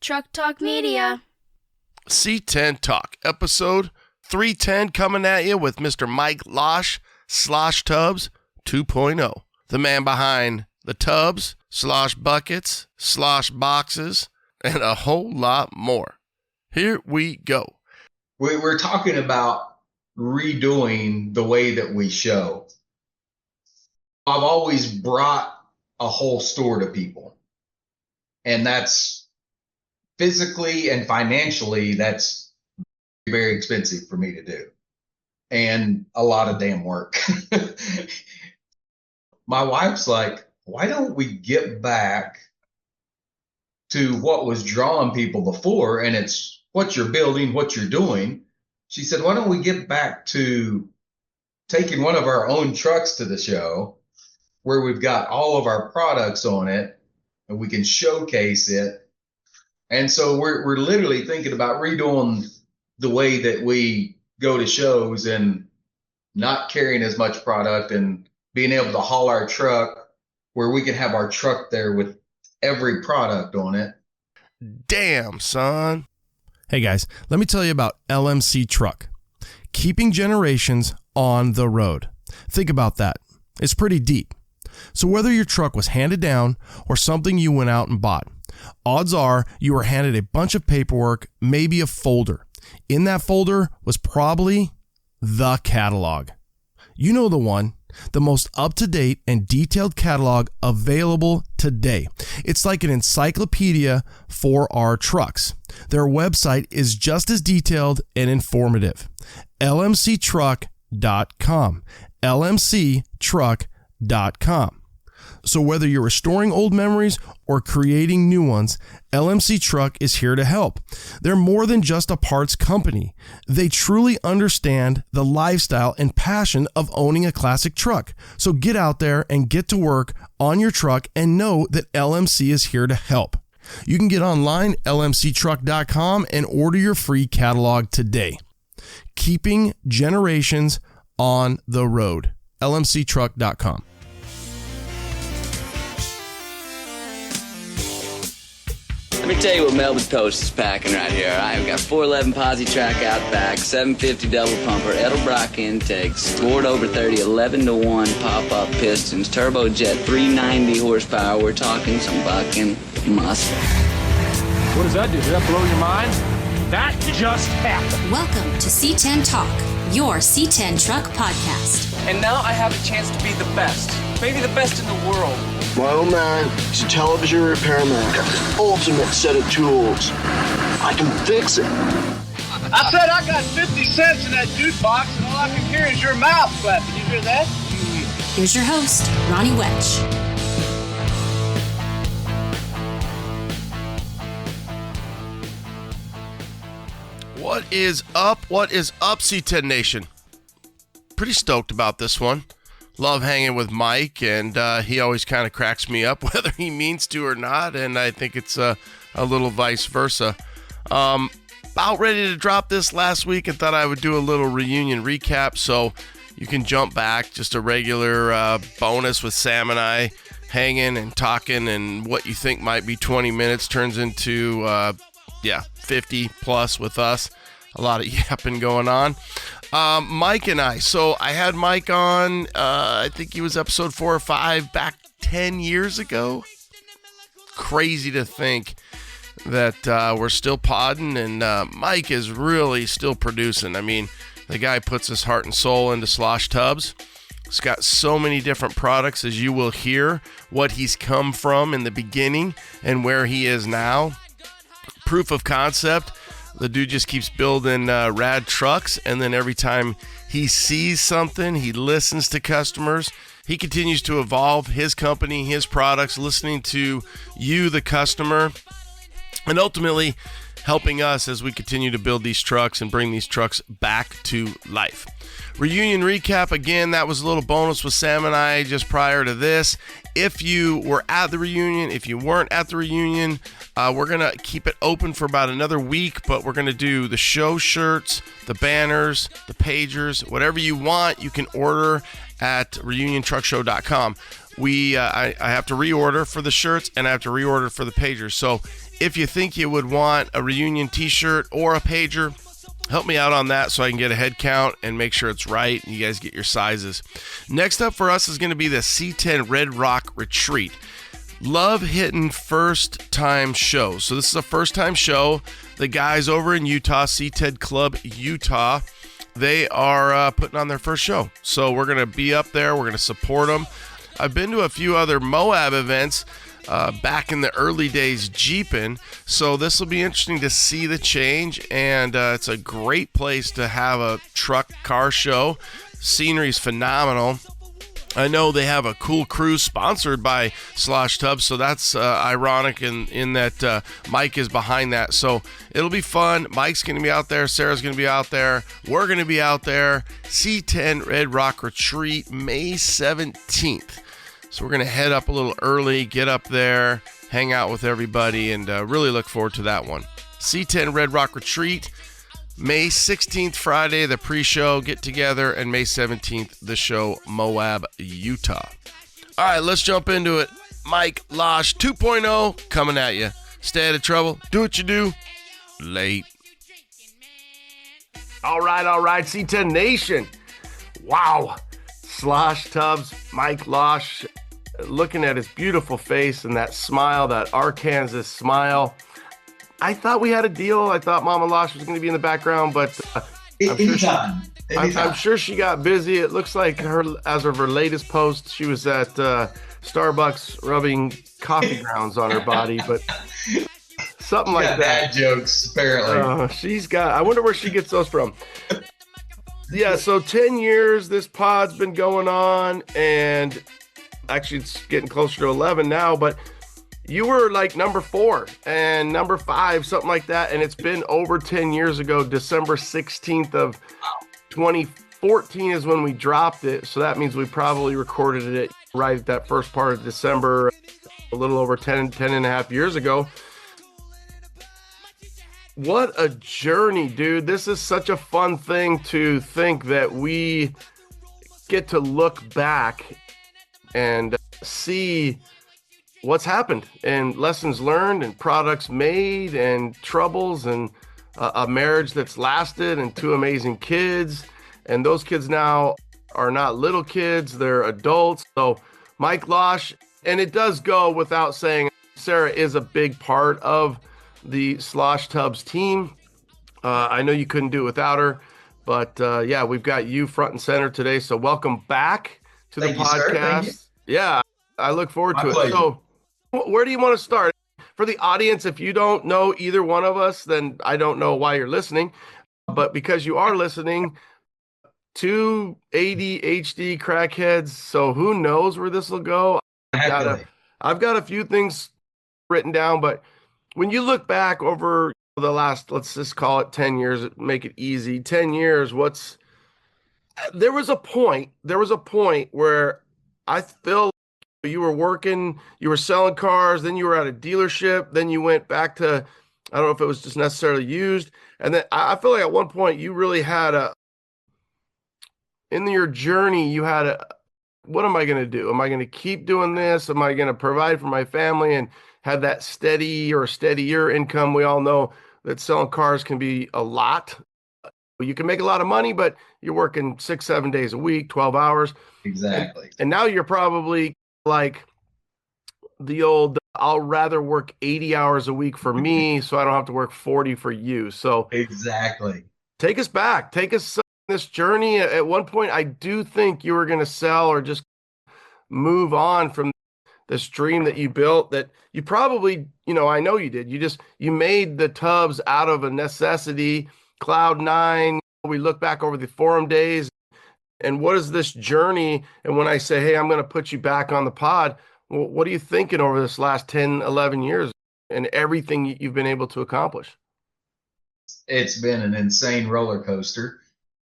Truck Talk Media. C10 Talk, episode 310, coming at you with Mr. Mike Losh, Slosh Tubz 2.0. The man behind the tubs, slosh buckets, slosh boxes, and a whole lot more. Here we go. We're talking about redoing the way that we show. I've always brought a whole store to people, and that's physically and financially, that's very expensive for me to do, and a lot of damn work. My wife's like, why don't we get back to what was drawing people before, and it's what you're building, what you're doing. She said, why don't we get back to taking one of our own trucks to the show where we've got all of our products on it and we can showcase it. And so we're literally thinking about redoing the way that we go to shows and not carrying as much product and being able to haul our truck where we can have our truck there with every product on it. Damn, son. Hey guys, let me tell you about LMC Truck. Keeping generations on the road. Think about that. It's pretty deep. So whether your truck was handed down or something you went out and bought, odds are you were handed a bunch of paperwork, maybe a folder. In that folder was probably the catalog. You know the one. The most up-to-date and detailed catalog available today. It's like an encyclopedia for our trucks. Their website is just as detailed and informative. lmctruck.com. lmctruck.com. So whether you're restoring old memories or creating new ones, LMC Truck is here to help. They're more than just a parts company. They truly understand the lifestyle and passion of owning a classic truck. So get out there and get to work on your truck and know that LMC is here to help. You can get online, lmctruck.com, and order your free catalog today. Keeping generations on the road. lmctruck.com. Let me tell you what Melba Toast is packing right here, all right? We've got 411 posi track out back, 750 double pumper, Edelbrock intakes, scored over 30, 11-1 pop-up pistons, turbojet, 390 horsepower. We're talking some bucking muscle. What does that do? Does that blow your mind? That just happened. Welcome to C10 Talk, your C10 Truck podcast. And now I have a chance to be the best, maybe the best in the world. My old man is a television repairman. Got the ultimate set of tools. I can fix it. I said I got 50 cents in that jukebox, and all I can hear is your mouth clapping. You hear that? Here's your host, Ronnie Welch. What is up? What is up, C10 Nation? Pretty stoked about this one. Love hanging with Mike, and he always kind of cracks me up, whether he means to or not, and I think it's a little vice versa. About ready to drop this last week and thought I would do a little reunion recap, so you can jump back, just a regular bonus with Sam and I hanging and talking, and what you think might be 20 minutes turns into 50 plus with us. A lot of yapping going on. Mike and I. So I had Mike on, I think he was episode 4 or 5 back 10 years ago. Crazy to think that we're still podding, and Mike is really still producing. I mean, the guy puts his heart and soul into Slosh Tubz. He's got so many different products, as you will hear, what he's come from in the beginning and where he is now. Proof of concept. The dude just keeps building rad trucks, and then every time he sees something, he listens to customers. He continues to evolve his company, his products, listening to you, the customer, and ultimately helping us as we continue to build these trucks and bring these trucks back to life. Reunion recap, again, that was a little bonus with Sam and I just prior to this. If you were at the reunion, if you weren't at the reunion, we're going to keep it open for about another week, but we're going to do the show shirts, the banners, the pagers, whatever you want, you can order at reuniontruckshow.com. I have to reorder for the shirts and I have to reorder for the pagers. So if you think you would want a reunion t-shirt or a pager, help me out on that so I can get a head count and make sure it's right and you guys get your sizes. Next up for us is going to be the C10 Red Rock Retreat. Love hitting first time shows. So this is a first time show. The guys over in Utah, C10 Club Utah, they are putting on their first show. So we're going to be up there. We're going to support them. I've been to a few other Moab events back in the early days Jeeping. So this will be interesting to see the change. And it's a great place to have a truck car show. Scenery is phenomenal. I know they have a cool cruise sponsored by Slosh Tubz, so that's ironic in that Mike is behind that. So it'll be fun. Mike's going to be out there. Sarah's going to be out there. We're going to be out there. C10 Red Rock Retreat, May 17th. So we're going to head up a little early, get up there, hang out with everybody, and really look forward to that one. C10 Red Rock Retreat. May 16th, Friday, the pre-show get-together, and May 17th, the show, Moab, Utah. All right, let's jump into it. Mike Losh 2.0 coming at you. Stay out of trouble. Do what you do. Late. All right, C10 Nation. Wow. Slosh Tubz, Mike Losh, looking at his beautiful face and that smile, that Arkansas smile. I thought we had a deal. I thought Mama Losh was going to be in the background, but I'm sure she got busy. It looks like as of her latest post, she was at Starbucks rubbing coffee grounds on her body, but something like that. Bad jokes, apparently. I wonder where she gets those from. Yeah, so 10 years this pod's been going on, and actually it's getting closer to 11 now, but you were like number 4 and number 5, something like that. And it's been over 10 years ago. December 16th of 2014 is when we dropped it. So that means we probably recorded it right at that first part of December, a little over 10 and a half years ago. What a journey, dude. This is such a fun thing to think that we get to look back and see what's happened and lessons learned and products made and troubles and a marriage that's lasted and 2 amazing kids. And those kids now are not little kids, they're adults. So Mike Losh, and it does go without saying, Sarah is a big part of the Slosh Tubz team. I know you couldn't do it without her, but yeah, we've got you front and center today. So welcome back to the podcast. Yeah, I look forward to it. So where do you want to start? For the audience, if you don't know either one of us, then I don't know why you're listening. But because you are listening, 2 ADHD crackheads, so who knows where this will go? I've got a few things written down, but when you look back over the last, let's just call it 10 years, make it easy, 10 years, there was a point where I feel you were working, you were selling cars, then you were at a dealership, then you went back to, I don't know if it was just necessarily used. And then I feel like at one point you really had in your journey, you had what am I going to do? Am I going to keep doing this? Am I going to provide for my family and have that steady or steadier income? We all know that selling cars can be a lot. You can make a lot of money, but you're working 6-7 days a week, 12 hours. Exactly. And now you're probably like the old, I'll rather work 80 hours a week for me so I don't have to work 40 for you. So exactly. Take us back. Take us on this journey. At one point, I do think you were going to sell or just move on from this dream that you built that you probably, I know you did. You made the Tubz out of a necessity, Cloud9. We look back over the forum days. And what is this journey? And when I say, hey, I'm going to put you back on the pod, well, what are you thinking over this last 10, 11 years and everything you've been able to accomplish? It's been an insane roller coaster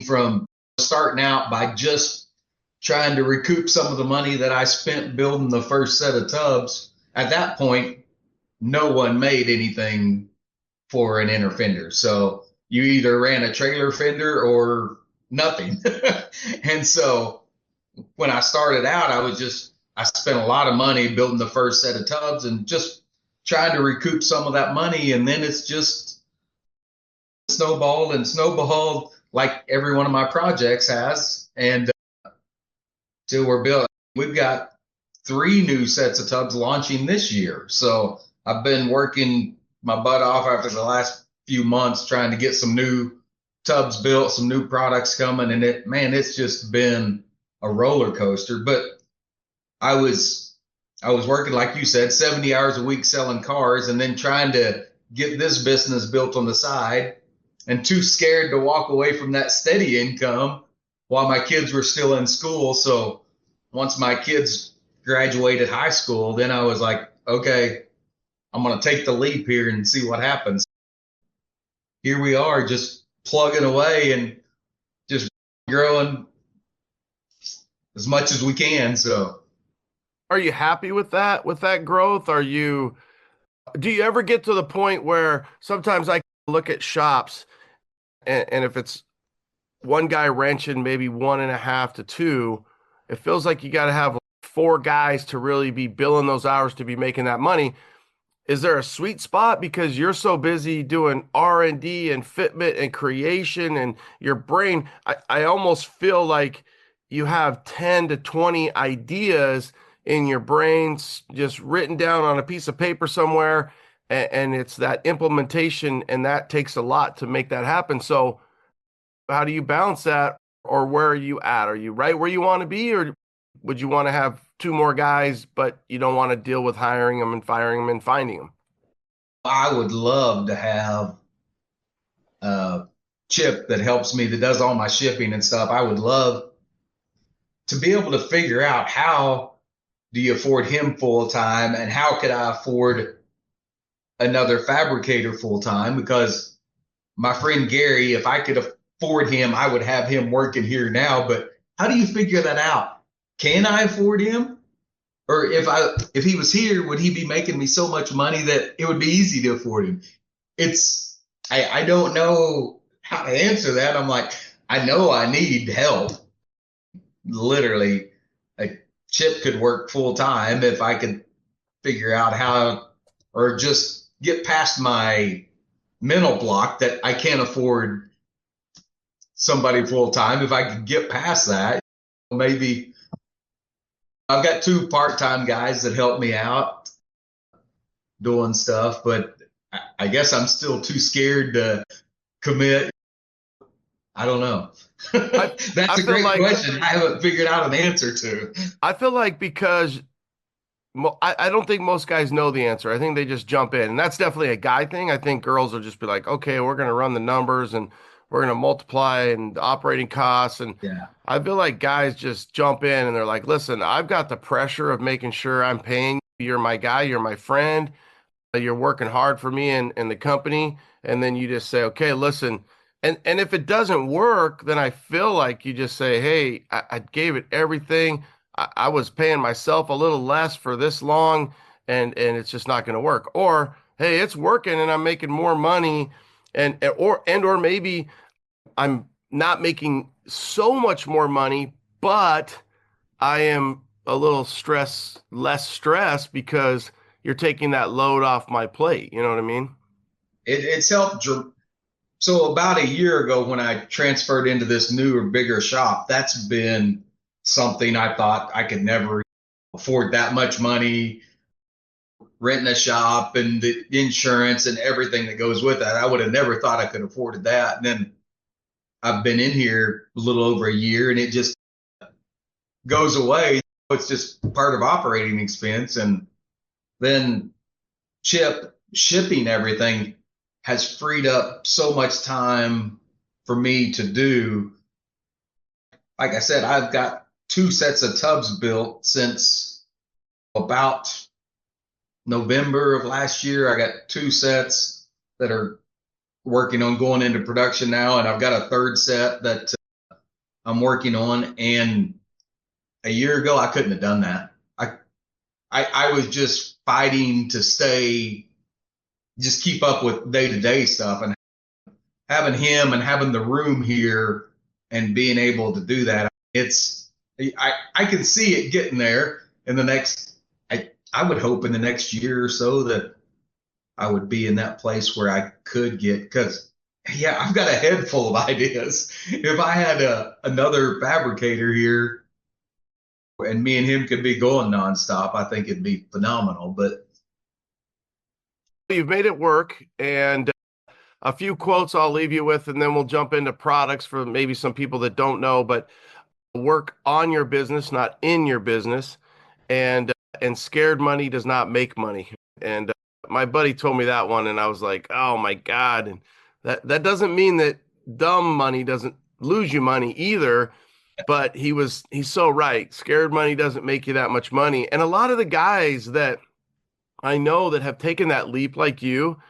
from starting out by just trying to recoup some of the money that I spent building the first set of Tubz. At that point, no one made anything for an inner fender. So you either ran a trailer fender or nothing. And so when I started out, I was just I spent a lot of money building the first set of tubs and just trying to recoup some of that money. And then it's just snowballed and snowballed like every one of my projects has. And till we're built, we've got 3 new sets of tubs launching this year. So I've been working my butt off after the last few months trying to get some new tubs built, some new products coming. And it's just been a roller coaster. But I was working, like you said, 70 hours a week selling cars and then trying to get this business built on the side and too scared to walk away from that steady income while my kids were still in school. So once my kids graduated high school, then I was like, okay, I'm going to take the leap here and see what happens. Here we are, just plugging away and just growing as much as we can. So Are you happy with that growth? Do you ever get to the point where sometimes I look at shops and if it's one guy wrenching maybe 1.5 to 2, it feels like you got to have 4 guys to really be billing those hours to be making that money. Is there a sweet spot because you're so busy doing R&D and fitment and creation and your brain? I almost feel like you have 10 to 20 ideas in your brains just written down on a piece of paper somewhere, and it's that implementation, and that takes a lot to make that happen. So how do you balance that, or where are you at? Are you right where you want to be, or would you want to have 2 more guys, but you don't want to deal with hiring them and firing them and finding them? I would love to have Chip that helps me, that does all my shipping and stuff. I would love to be able to figure out how do you afford him full time and how could I afford another fabricator full time, because my friend Gary, if I could afford him, I would have him working here now. But how do you figure that out? Can I afford him? Or if he was here, would he be making me so much money that it would be easy to afford him? I don't know how to answer that. I'm like, I know I need help. Literally, Chip could work full time if I could figure out how, or just get past my mental block that I can't afford somebody full time. If I could get past that, maybe. I've got 2 part-time guys that help me out doing stuff, but I guess I'm still too scared to commit. I don't know. That's a great question. I haven't figured out an answer to. I feel like because I don't think most guys know the answer. I think they just jump in, and that's definitely a guy thing. I think girls will just be like, okay, we're going to run the numbers and we're going to multiply and operating costs. And yeah. I feel like guys just jump in and they're like, listen, I've got the pressure of making sure I'm paying. You're my guy. You're my friend. You're working hard for me and the company. And then you just say, okay, listen. And if it doesn't work, then I feel like you just say, hey, I gave it everything. I was paying myself a little less for this long, and it's just not going to work. Or, hey, it's working and I'm making more money, or maybe I'm not making so much more money, but I am a little less stressed because you're taking that load off my plate. You know what I mean? It's helped. So about a year ago, when I transferred into this newer, bigger shop, that's been something I thought I could never afford that much money, renting a shop and the insurance and everything that goes with that. I would have never thought I could afford that. And then I've been in here a little over a year and it just goes away. It's just part of operating expense. And then Chip shipping everything has freed up so much time for me to do. Like I said, I've got 2 sets of tubs built since about November of last year. I got 2 sets that are working on going into production now, and I've got a 3rd set that I'm working on. And a year ago, I couldn't have done that. I was just fighting to just keep up with day-to-day stuff, and having him and having the room here and being able to do that. I can see it getting there. in the next, I would hope in the next year or so that I would be in that place where I could get, because yeah, I've got a head full of ideas. If I had another fabricator here and me and him could be going nonstop, I think it'd be phenomenal. But you've made it work, and a few quotes I'll leave you with, and then we'll jump into products for maybe some people that don't know, but work on your business, not in your business. And scared money does not make money. And my buddy told me that one, and I was like, oh my God. And that doesn't mean that dumb money doesn't lose you money either. But he's so right. Scared money doesn't make you that much money. And a lot of the guys that I know that have taken that leap like you,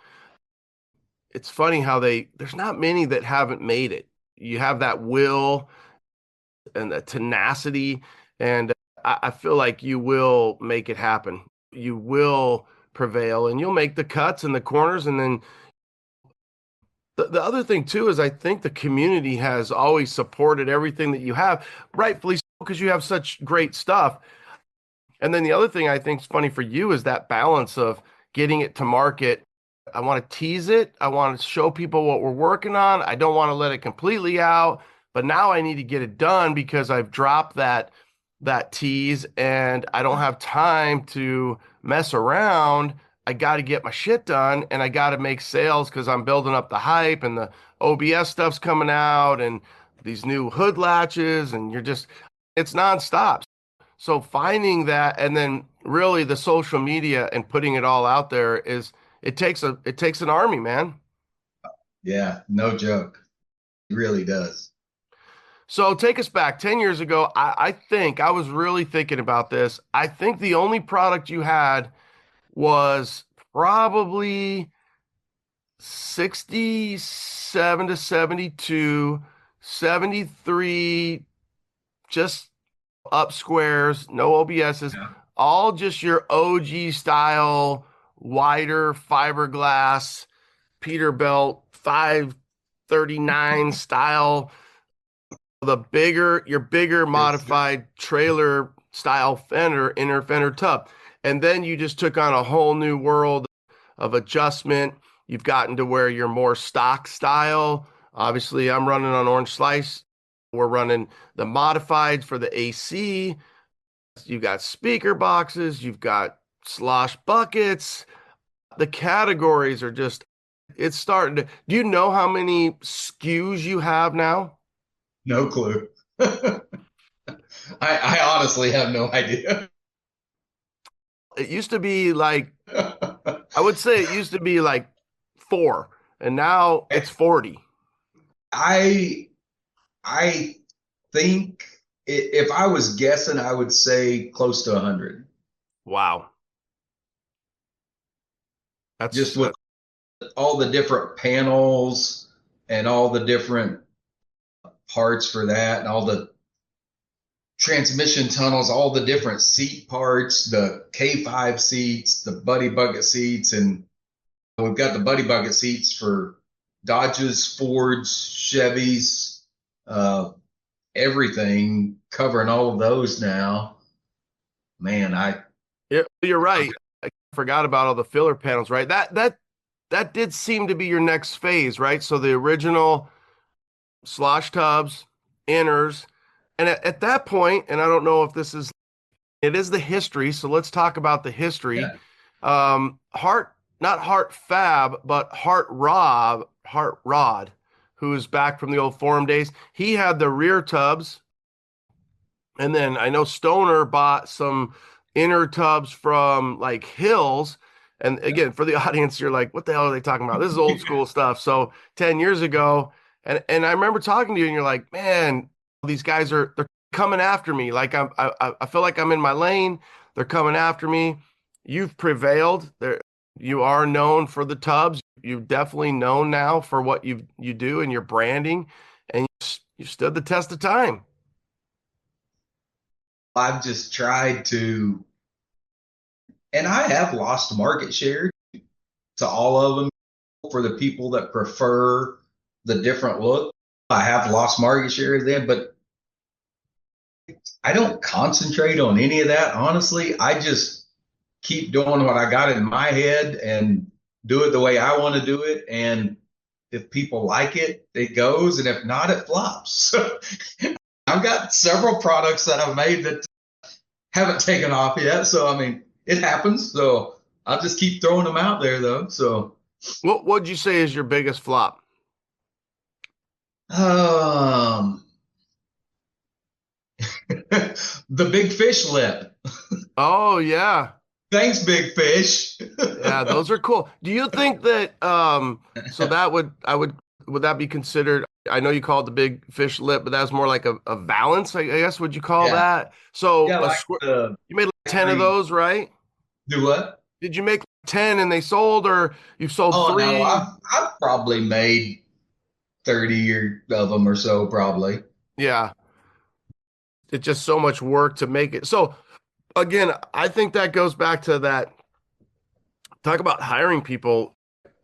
it's funny how there's not many that haven't made it. You have that will and the tenacity, and I feel like you will make it happen. You will prevail, and you'll make the cuts and the corners. And then the other thing too is I think the community has always supported everything that you have, rightfully so, because you have such great stuff. And then the other thing I think is funny for you is that balance of getting it to market. I want to tease it. I want to show people what we're working on. I don't want to let it completely out, but now I need to get it done because I've dropped that tease and I don't have time to mess around. I got to get my shit done, and I got to make sales because I'm building up the hype, and the OBS stuff's coming out and these new hood latches, and it's nonstop. So finding that, and then really the social media and putting it all out there it takes an army, man. yeah, no joke. It really does. So take us back 10 years ago. I think I was really thinking about this. I think the only product you had was probably 67 to 72, 73, just up squares, no OBSs, Yeah. all just your OG style, wider fiberglass, Peterbilt 539 style, your bigger modified trailer style inner fender tub. And then you just took on a whole new world of adjustment. You've gotten to where you're more stock style. Obviously, I'm running on Orange Slice. We're running the modified for the AC. You've got speaker boxes. You've got slosh buckets. The categories are it's starting to. Do you know how many SKUs you have now? No clue. I honestly have no idea. It used to be like, I would say it used to be like 4, and now it's 40. I think if I was guessing, I would say close to 100. Wow. That's Just with all the different panels and all the different parts for that and all the transmission tunnels, all the different seat parts, the K5 seats, the buddy bucket seats, and we've got the buddy bucket seats for Dodges, Fords, Chevys, everything, covering all of those now. Man, you're right. I forgot about all the filler panels, right? That did seem to be your next phase, right? So the original Slosh Tubz, inners, and at that point, and I don't know if it is the history, so let's talk about the history. Yeah. Not Heart Fab, but Heart Rod, who is back from the old forum days. He had the rear tubs, and then I know Stoner bought some inner tubs from like Hills. And again, for the audience, you're like, what the hell are they talking about? This is old school stuff. So 10 years ago, and I remember talking to you, and you're like, man, these guys they're coming after me. Like I feel like I'm in my lane. They're coming after me. You've prevailed. You are known for the tubs. You're definitely known now for what you do and your branding, and you stood the test of time. I've just tried to, and I have lost market share to all of them for the people that prefer the different look. I have lost market share to them, but I don't concentrate on any of that, honestly. I just keep doing what I got in my head and do it the way I want to do it. And if people like it, it goes. And if not, it flops. So I've got several products that I've made that haven't taken off yet. So, I mean, it happens. So I'll just keep throwing them out there, though. So, What would you say is your biggest flop? um, the big fish lip. Oh yeah. Thanks, big fish. Yeah, those are cool. Do you think that so that would that be considered, I know you call it the big fish lip, but that's more like a valance, I guess, would you call Yeah. that? So Yeah, like you made like 10 of those, right? do what? Did you make 10 and they sold, or you've sold Oh three? no, I've probably made 30 of them or so, probably. Yeah. It's just so much work to make it. So again, I think that goes back to that. Talk about hiring people,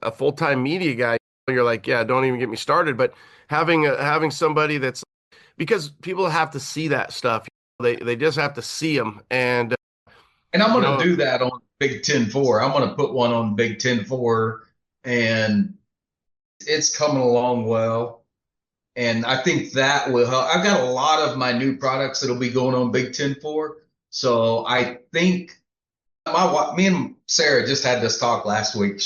a full-time media guy. You're like, yeah, don't even get me started. But having somebody that's, because people have to see that stuff. They just have to see them. And I'm you going know, to do that on Big 10-4. I'm going to put one on Big 10-4, and it's coming along well. And I think that will help. I've got a lot of my new products that'll be going on Big 10-4. So I think me and Sarah just had this talk last week.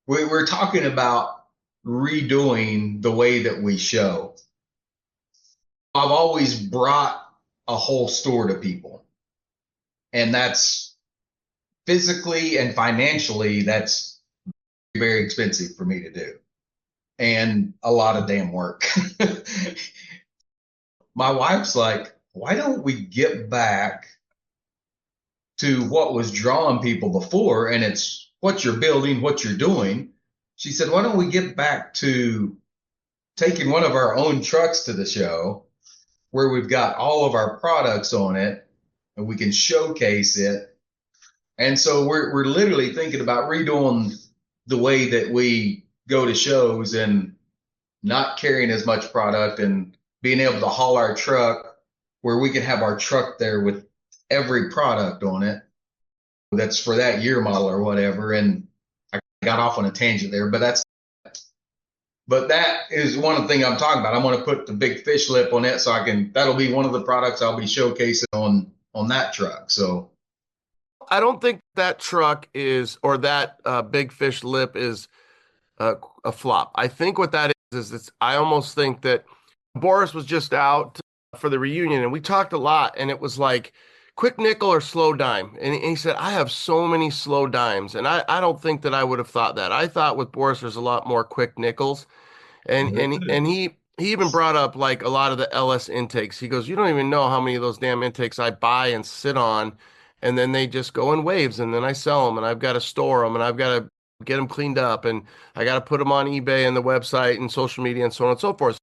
We're talking about redoing the way that we show. I've always brought a whole store to people, and that's physically and financially, that's very expensive for me to do, and a lot of damn work. My wife's like, why don't we get back to what was drawing people before? And it's what you're building, what you're doing. She said, why don't we get back to taking one of our own trucks to the show where we've got all of our products on it and we can showcase it. And so we're literally thinking about redoing the way that we go to shows and not carrying as much product and being able to haul our truck where we can have our truck there with every product on it that's for that year model or whatever. And I got off on a tangent there, but that is one thing I'm talking about. I'm going to put the big fish lip on it, so that'll be one of the products I'll be showcasing on that truck. So I don't think that truck is, or that big fish lip is a flop. I think what that is I almost think that Boris was just out for the reunion and we talked a lot, and it was like quick nickel or slow dime. And he said, I have so many slow dimes. And I don't think that I would have thought that. I thought with Boris, there's a lot more quick nickels. And he even brought up like a lot of the LS intakes. He goes, you don't even know how many of those damn intakes I buy and sit on, and then they just go in waves, and then I sell them, and I've got to store them, and I've got to get them cleaned up, and I got to put them on eBay and the website and social media and so on and so forth.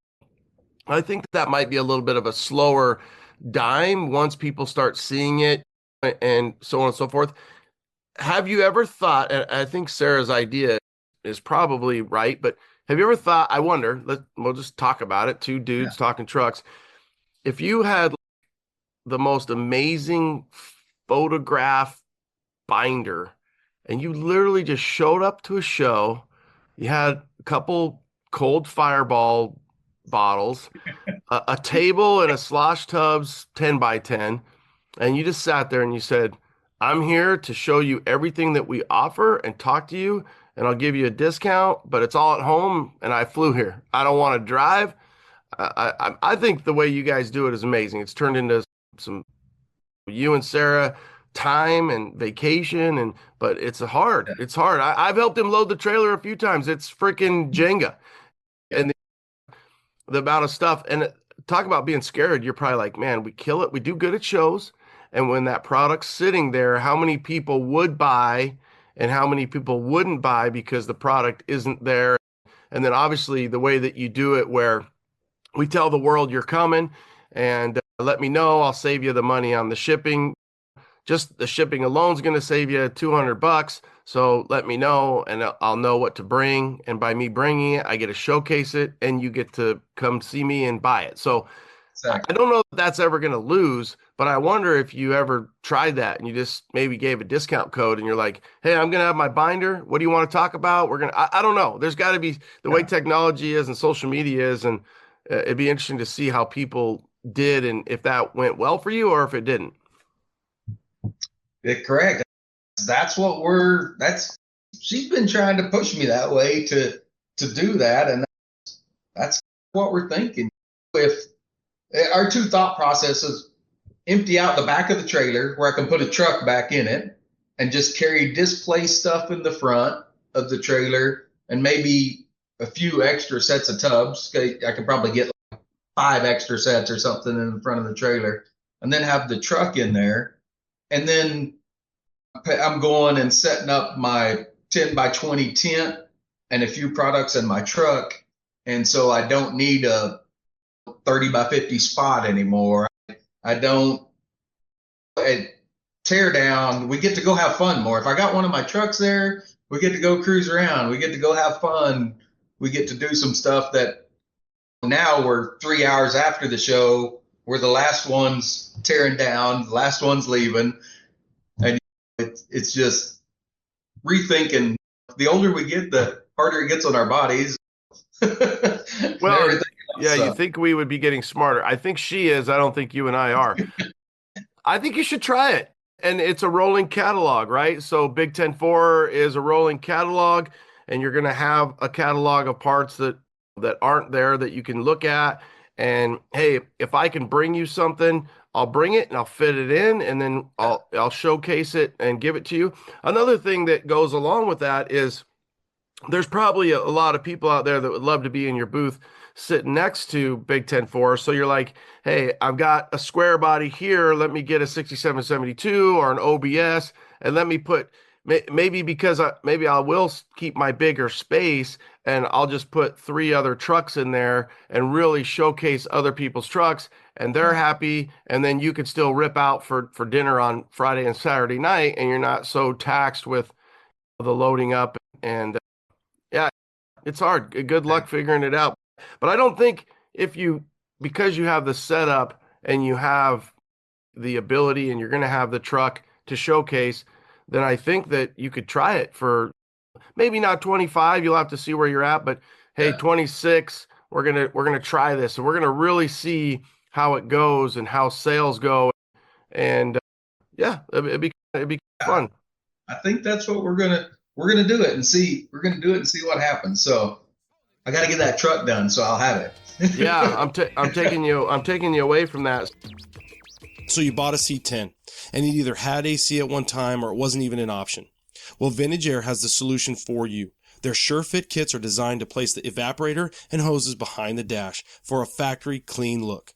I think that might be a little bit of a slower dime once people start seeing it and so on and so forth. Have you ever thought, and I think Sarah's idea is probably right, but have you ever thought, I wonder, we'll just talk about it, two dudes talking trucks. If you had the most amazing photograph binder and you literally just showed up to a show, you had a couple cold Fireball bottles, a table and a Slosh Tubz 10 by 10, and you just sat there and you said, I'm here to show you everything that we offer and talk to you, and I'll give you a discount, but it's all at home, and I flew here. I don't want to drive. I think the way you guys do it is amazing. It's turned into some you and Sarah time and vacation, but it's hard. It's hard. I've helped him load the trailer a few times. It's freaking Jenga. And the amount of stuff, and talk about being scared. You're probably like, man, we kill it. We do good at shows. And when that product's sitting there, how many people would buy and how many people wouldn't buy because the product isn't there? And then obviously the way that you do it, where we tell the world you're coming and let me know, I'll save you the money on the shipping. Just the shipping alone is going to save you $200. So let me know and I'll know what to bring. And by me bringing it, I get to showcase it and you get to come see me and buy it. So Exactly. I don't know if that's ever going to lose, but I wonder if you ever tried that and you just maybe gave a discount code and you're like, hey, I'm going to have my binder. What do you want to talk about? I don't know. There's got to be the way technology is and social media is. And it'd be interesting to see how people did and if that went well for you or if it didn't. Correct. She's been trying to push me that way to do that. And that's what we're thinking. If our two thought processes, empty out the back of the trailer where I can put a truck back in it and just carry displaced stuff in the front of the trailer and maybe a few extra sets of tubs. I could probably get like 5 extra sets or something in the front of the trailer and then have the truck in there. And then I'm going and setting up my 10 by 20 tent and a few products in my truck. And so I don't need a 30 by 50 spot anymore. I don't tear down. We get to go have fun more. If I got one of my trucks there, we get to go cruise around. We get to go have fun. We get to do some stuff that now we're 3 hours after the show. We're the last ones tearing down, the last ones leaving. And it's just rethinking. The older we get, the harder it gets on our bodies. Well, yeah, you think we would be getting smarter. I think she is. I don't think you and I are. I think you should try it. And it's a rolling catalog, right? So Big 10-4 is a rolling catalog, and you're going to have a catalog of parts that aren't there that you can look at. And hey, if I can bring you something, I'll bring it and I'll fit it in, and then I'll showcase it and give it to you. Another thing that goes along with that is there's probably a lot of people out there that would love to be in your booth sitting next to Big 10-4. So you're like, hey, I've got a square body here. Let me get a 6772 or an OBS, and let me put maybe because I will keep my bigger space, and I'll just put 3 other trucks in there and really showcase other people's trucks, and they're happy. And then you can still rip out for dinner on Friday and Saturday night, and you're not so taxed with the loading up. And yeah, it's hard. Good luck figuring it out. But I don't think because you have the setup and you have the ability and you're going to have the truck to showcase, then I think that you could try it for maybe not 25. You'll have to see where you're at, but hey, 26, we're going to try this, and we're going to really see how it goes and how sales go. And yeah, it'd be fun. I think that's what we're going to do it and see. We're going to do it and see what happens. So I got to get that truck done, so I'll have it. Yeah, I'm taking you away from that. So you bought a C10, and it either had AC at one time or it wasn't even an option. Well, Vintage Air has the solution for you. Their SureFit kits are designed to place the evaporator and hoses behind the dash for a factory clean look.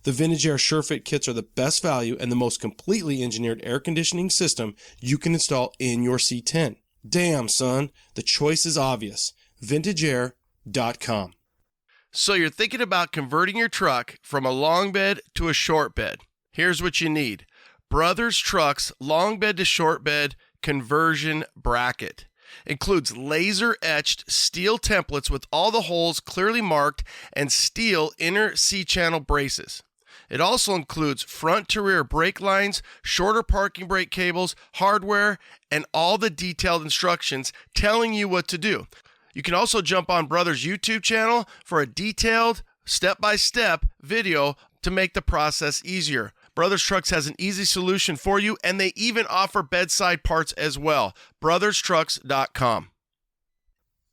The Vintage Air SureFit kits are the best value and the most completely engineered air conditioning system you can install in your C10. Damn, son, the choice is obvious. VintageAir.com. So you're thinking about converting your truck from a long bed to a short bed. Here's what you need. Brothers Trucks long bed to short bed conversion bracket. Includes laser etched steel templates with all the holes clearly marked and steel inner C-channel braces. It also includes front to rear brake lines, shorter parking brake cables, hardware, and all the detailed instructions telling you what to do. You can also jump on Brothers' YouTube channel for a detailed step-by-step video to make the process easier. Brothers Trucks has an easy solution for you, and they even offer bedside parts as well. BrothersTrucks.com.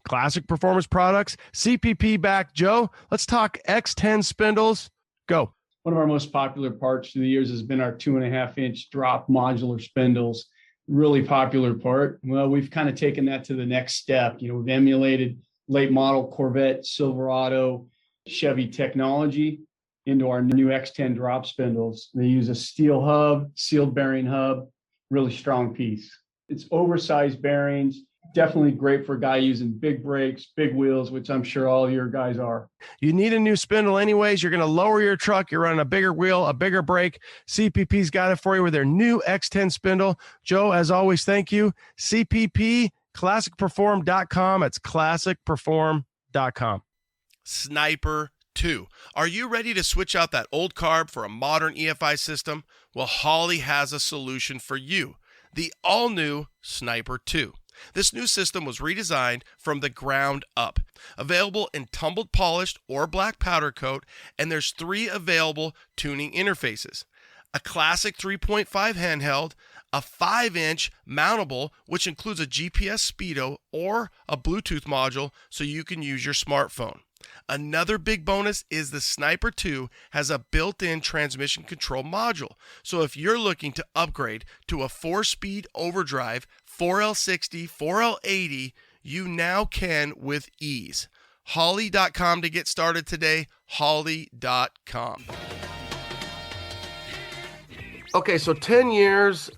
Classic Performance Products, CPP back. Joe, let's talk X10 spindles. Go. One of our most popular parts through the years has been our 2.5-inch drop modular spindles. Really popular part. Well, we've kind of taken that to the next step. We've emulated late model Corvette, Silverado, Chevy technology into our new X10 drop spindles. They use a steel hub, sealed bearing hub, really strong piece. It's oversized bearings, definitely great for a guy using big brakes, big wheels, which I'm sure all your guys are. You need a new spindle anyways. You're going to lower your truck. You're running a bigger wheel, a bigger brake. CPP's got it for you with their new X10 spindle. Joe, as always, thank you. CPP, classicperform.com. It's classicperform.com. Sniper 2. Are you ready to switch out that old carb for a modern EFI system? Well, Holley has a solution for you. The all-new Sniper 2. This new system was redesigned from the ground up. Available in tumbled polished or black powder coat, and there's 3 available tuning interfaces. A classic 3.5 handheld, a 5-inch mountable, which includes a GPS speedo or a Bluetooth module so you can use your smartphone. Another big bonus is the Sniper 2 has a built-in transmission control module. So if you're looking to upgrade to a 4-speed overdrive 4L60, 4L80, you now can with ease. Holley.com to get started today. Holley.com. Okay, so 10 years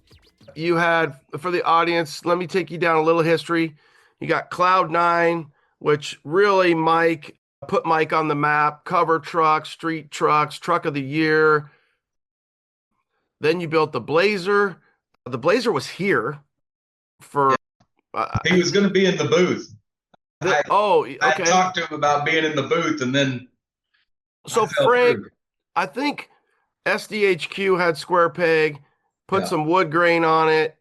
you had, for the audience, let me take you down a little history. You got Cloud9, which really put Mike on the map, cover trucks, street trucks, truck of the year. Then you built the Blazer. The Blazer was here for... he was going to be in the booth. I okay. talked to him about being in the booth, and then... So Frank, I think SDHQ had square peg, put some wood grain on it.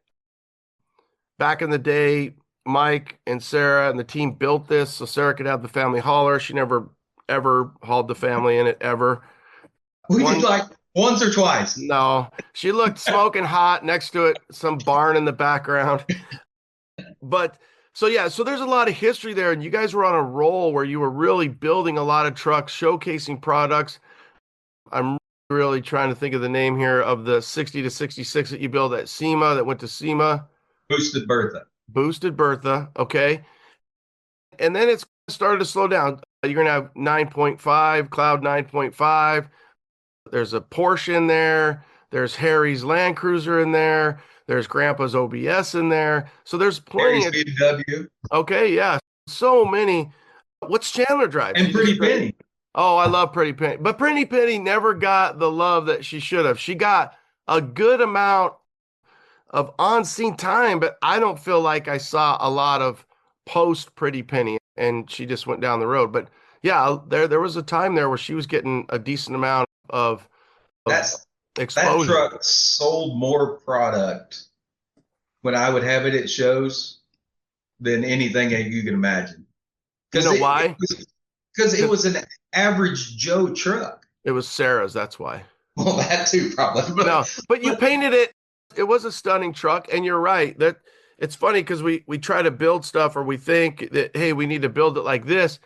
Back in the day, Mike and Sarah and the team built this so Sarah could have the family hauler. She never, ever hauled the family in it, ever. We did like once or twice. No. She looked smoking hot next to it, some barn in the background. But, so there's a lot of history there, and you guys were on a roll where you were really building a lot of trucks, showcasing products. I'm really trying to think of the name here of the 60 to 66 that you built at SEMA, that went to SEMA. Boosted Bertha. Okay. And then it's started to slow down. You're going to have 9.5, Cloud 9.5. There's a Porsche in there. There's Harry's Land Cruiser in there. There's Grandpa's OBS in there. So there's plenty of BMW. Okay, yeah. So many. What's Chandler Drive? And Pretty Penny. Oh, I love Pretty Penny. But Pretty Penny never got the love that she should have. She got a good amount of on-scene time, but I don't feel like I saw a lot of post Pretty Penny, and she just went down the road. But yeah, there was a time there where she was getting a decent amount of exposure. That truck sold more product when I would have it at shows than anything that you can imagine. You know why? Because it was an average Joe truck. It was Sarah's, that's why. Well, that too, probably. But you painted it. It was a stunning truck, and you're right. That it's funny because we try to build stuff, or we think that, hey, we need to build it like this,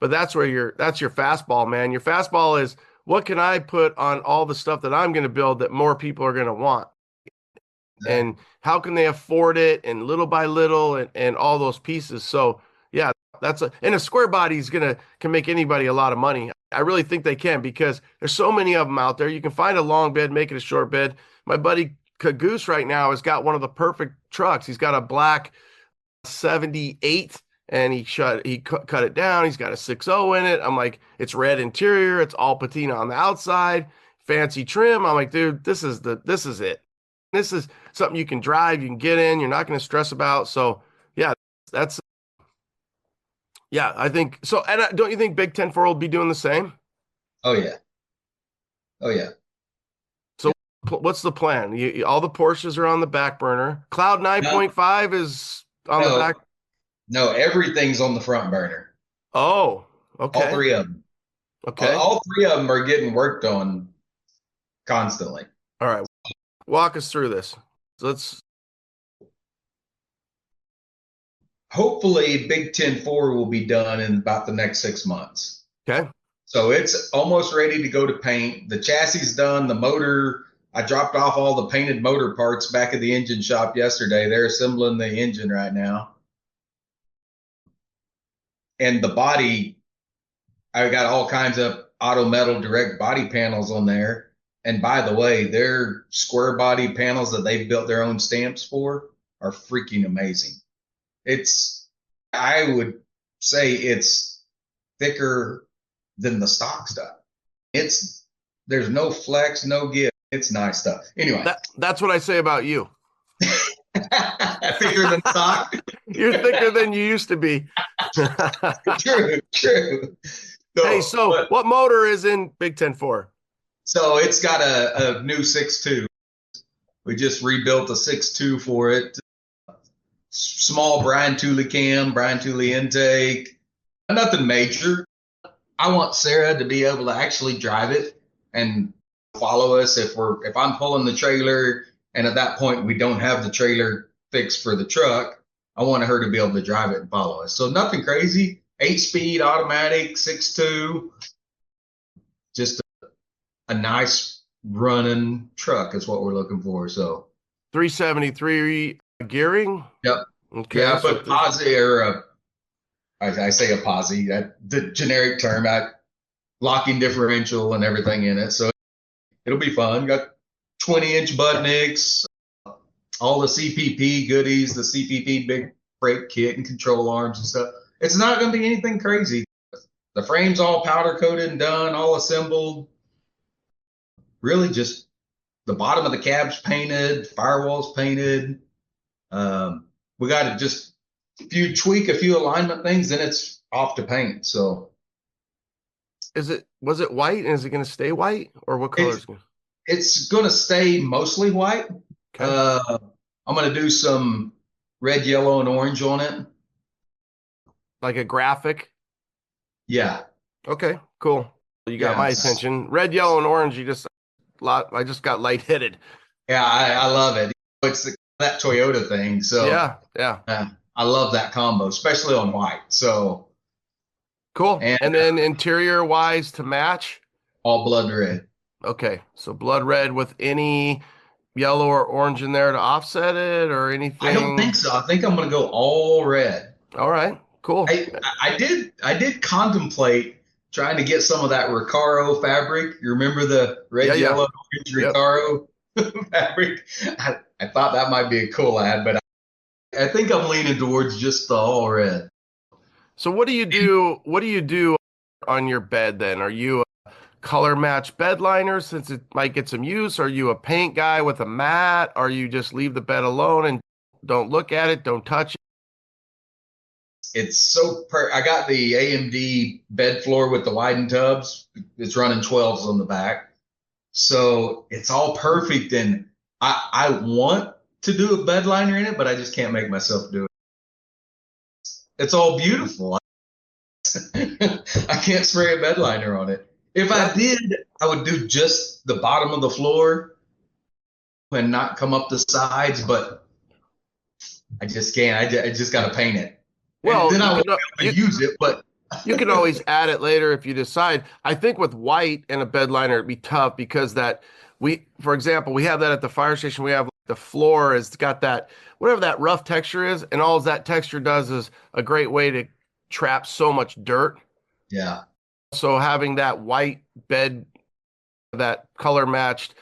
but that's your fastball, man. Your fastball is, what can I put on all the stuff that I'm going to build that more people are going to want? Yeah. And how can they afford it, and little by little, and all those pieces. So yeah, and a square body can make anybody a lot of money. I really think they can, because there's so many of them out there. You can find a long bed, make it a short bed. My buddy Cagoose right now has got one of the perfect trucks. He's got a black 78, and he cut it down. He's got a 6.0 in it. I'm like, it's red interior. It's all patina on the outside, fancy trim. I'm like, dude, this is it. This is something you can drive, you can get in, you're not going to stress about. So yeah, I think so. And don't you think Big 10-4 will be doing the same? Oh yeah. So what's the plan? All the Porsches are on the back burner. Cloud 9.5 is on the back. No, everything's on the front burner. Oh, okay. All 3 of them. Okay. All 3 of them are getting worked on constantly. All right. Walk us through this. Hopefully Big 10-4 will be done in about the next 6 months. Okay. So it's almost ready to go to paint. The chassis is done. The motor, I dropped off all the painted motor parts back at the engine shop yesterday. They're assembling the engine right now. And the body, I got all kinds of auto metal direct body panels on there. And by the way, their square body panels that they've built their own stamps for are freaking amazing. I would say it's thicker than the stock stuff. There's no flex, no give. It's nice stuff. Anyway. That's what I say about you. Thicker than stock? You're thicker than you used to be. True. Hey, so what motor is in Big 10-4? So it's got a new 6.2. We just rebuilt a 6.2 for it. Small Brian Tooley cam, Brian Tooley intake, nothing major. I want Sarah to be able to actually drive it and follow us if I'm pulling the trailer and at that point we don't have the trailer fixed for the truck. I want her to be able to drive it and follow us. So nothing crazy. 8-speed automatic 6.2. Just a nice running truck is what we're looking for. So 373 gearing. Yep. Okay. Yeah, but posi or I say a posi, the generic term, locking differential and everything in it. So it'll be fun. Got 20-inch butt nicks, all the CPP goodies, the CPP big brake kit and control arms and stuff. It's not going to be anything crazy. The frame's all powder coated and done, all assembled. Really just the bottom of the cab's painted, firewall's painted. We got to just tweak a few alignment things, then it's off to paint. So was it white and is it going to stay white or what color is it? It's going to stay mostly white. Okay. I'm going to do some red, yellow, and orange on it. Like a graphic? Yeah. Okay, cool. You got my attention. Red, yellow, and orange. I just got lightheaded. Yeah, I love it. It's that Toyota thing. So yeah. I love that combo, especially on white. So cool. And then interior wise to match? All blood red. Okay, so blood red with any yellow or orange in there to offset it or anything? I don't think so. I think I'm going to go all red. All right, cool. I did contemplate trying to get some of that Recaro fabric. You remember the red, yellow, orange Recaro fabric? I thought that might be a cool ad, but I think I'm leaning towards just the all red. So what do you do? What do you do on your bed then? Are you a color match bed liner since it might get some use? Are you a paint guy with a mat? Or you just leave the bed alone and don't look at it, don't touch it? It's so I got the AMD bed floor with the widened tubs. It's running 12s on the back. So it's all perfect. And I want to do a bed liner in it, but I just can't make myself do it. It's all beautiful. I can't spray a bed liner on it. If I did, I would do just the bottom of the floor and not come up the sides, but I just can't. I just got to paint it. Well, and then I would be able to use it, but you can always add it later if you decide. I think with white and a bed liner, it'd be tough because for example, we have that at the fire station. We have the floor has got that, whatever that rough texture is, and all that texture does is a great way to trap so much dirt. Yeah. So having that white that color matched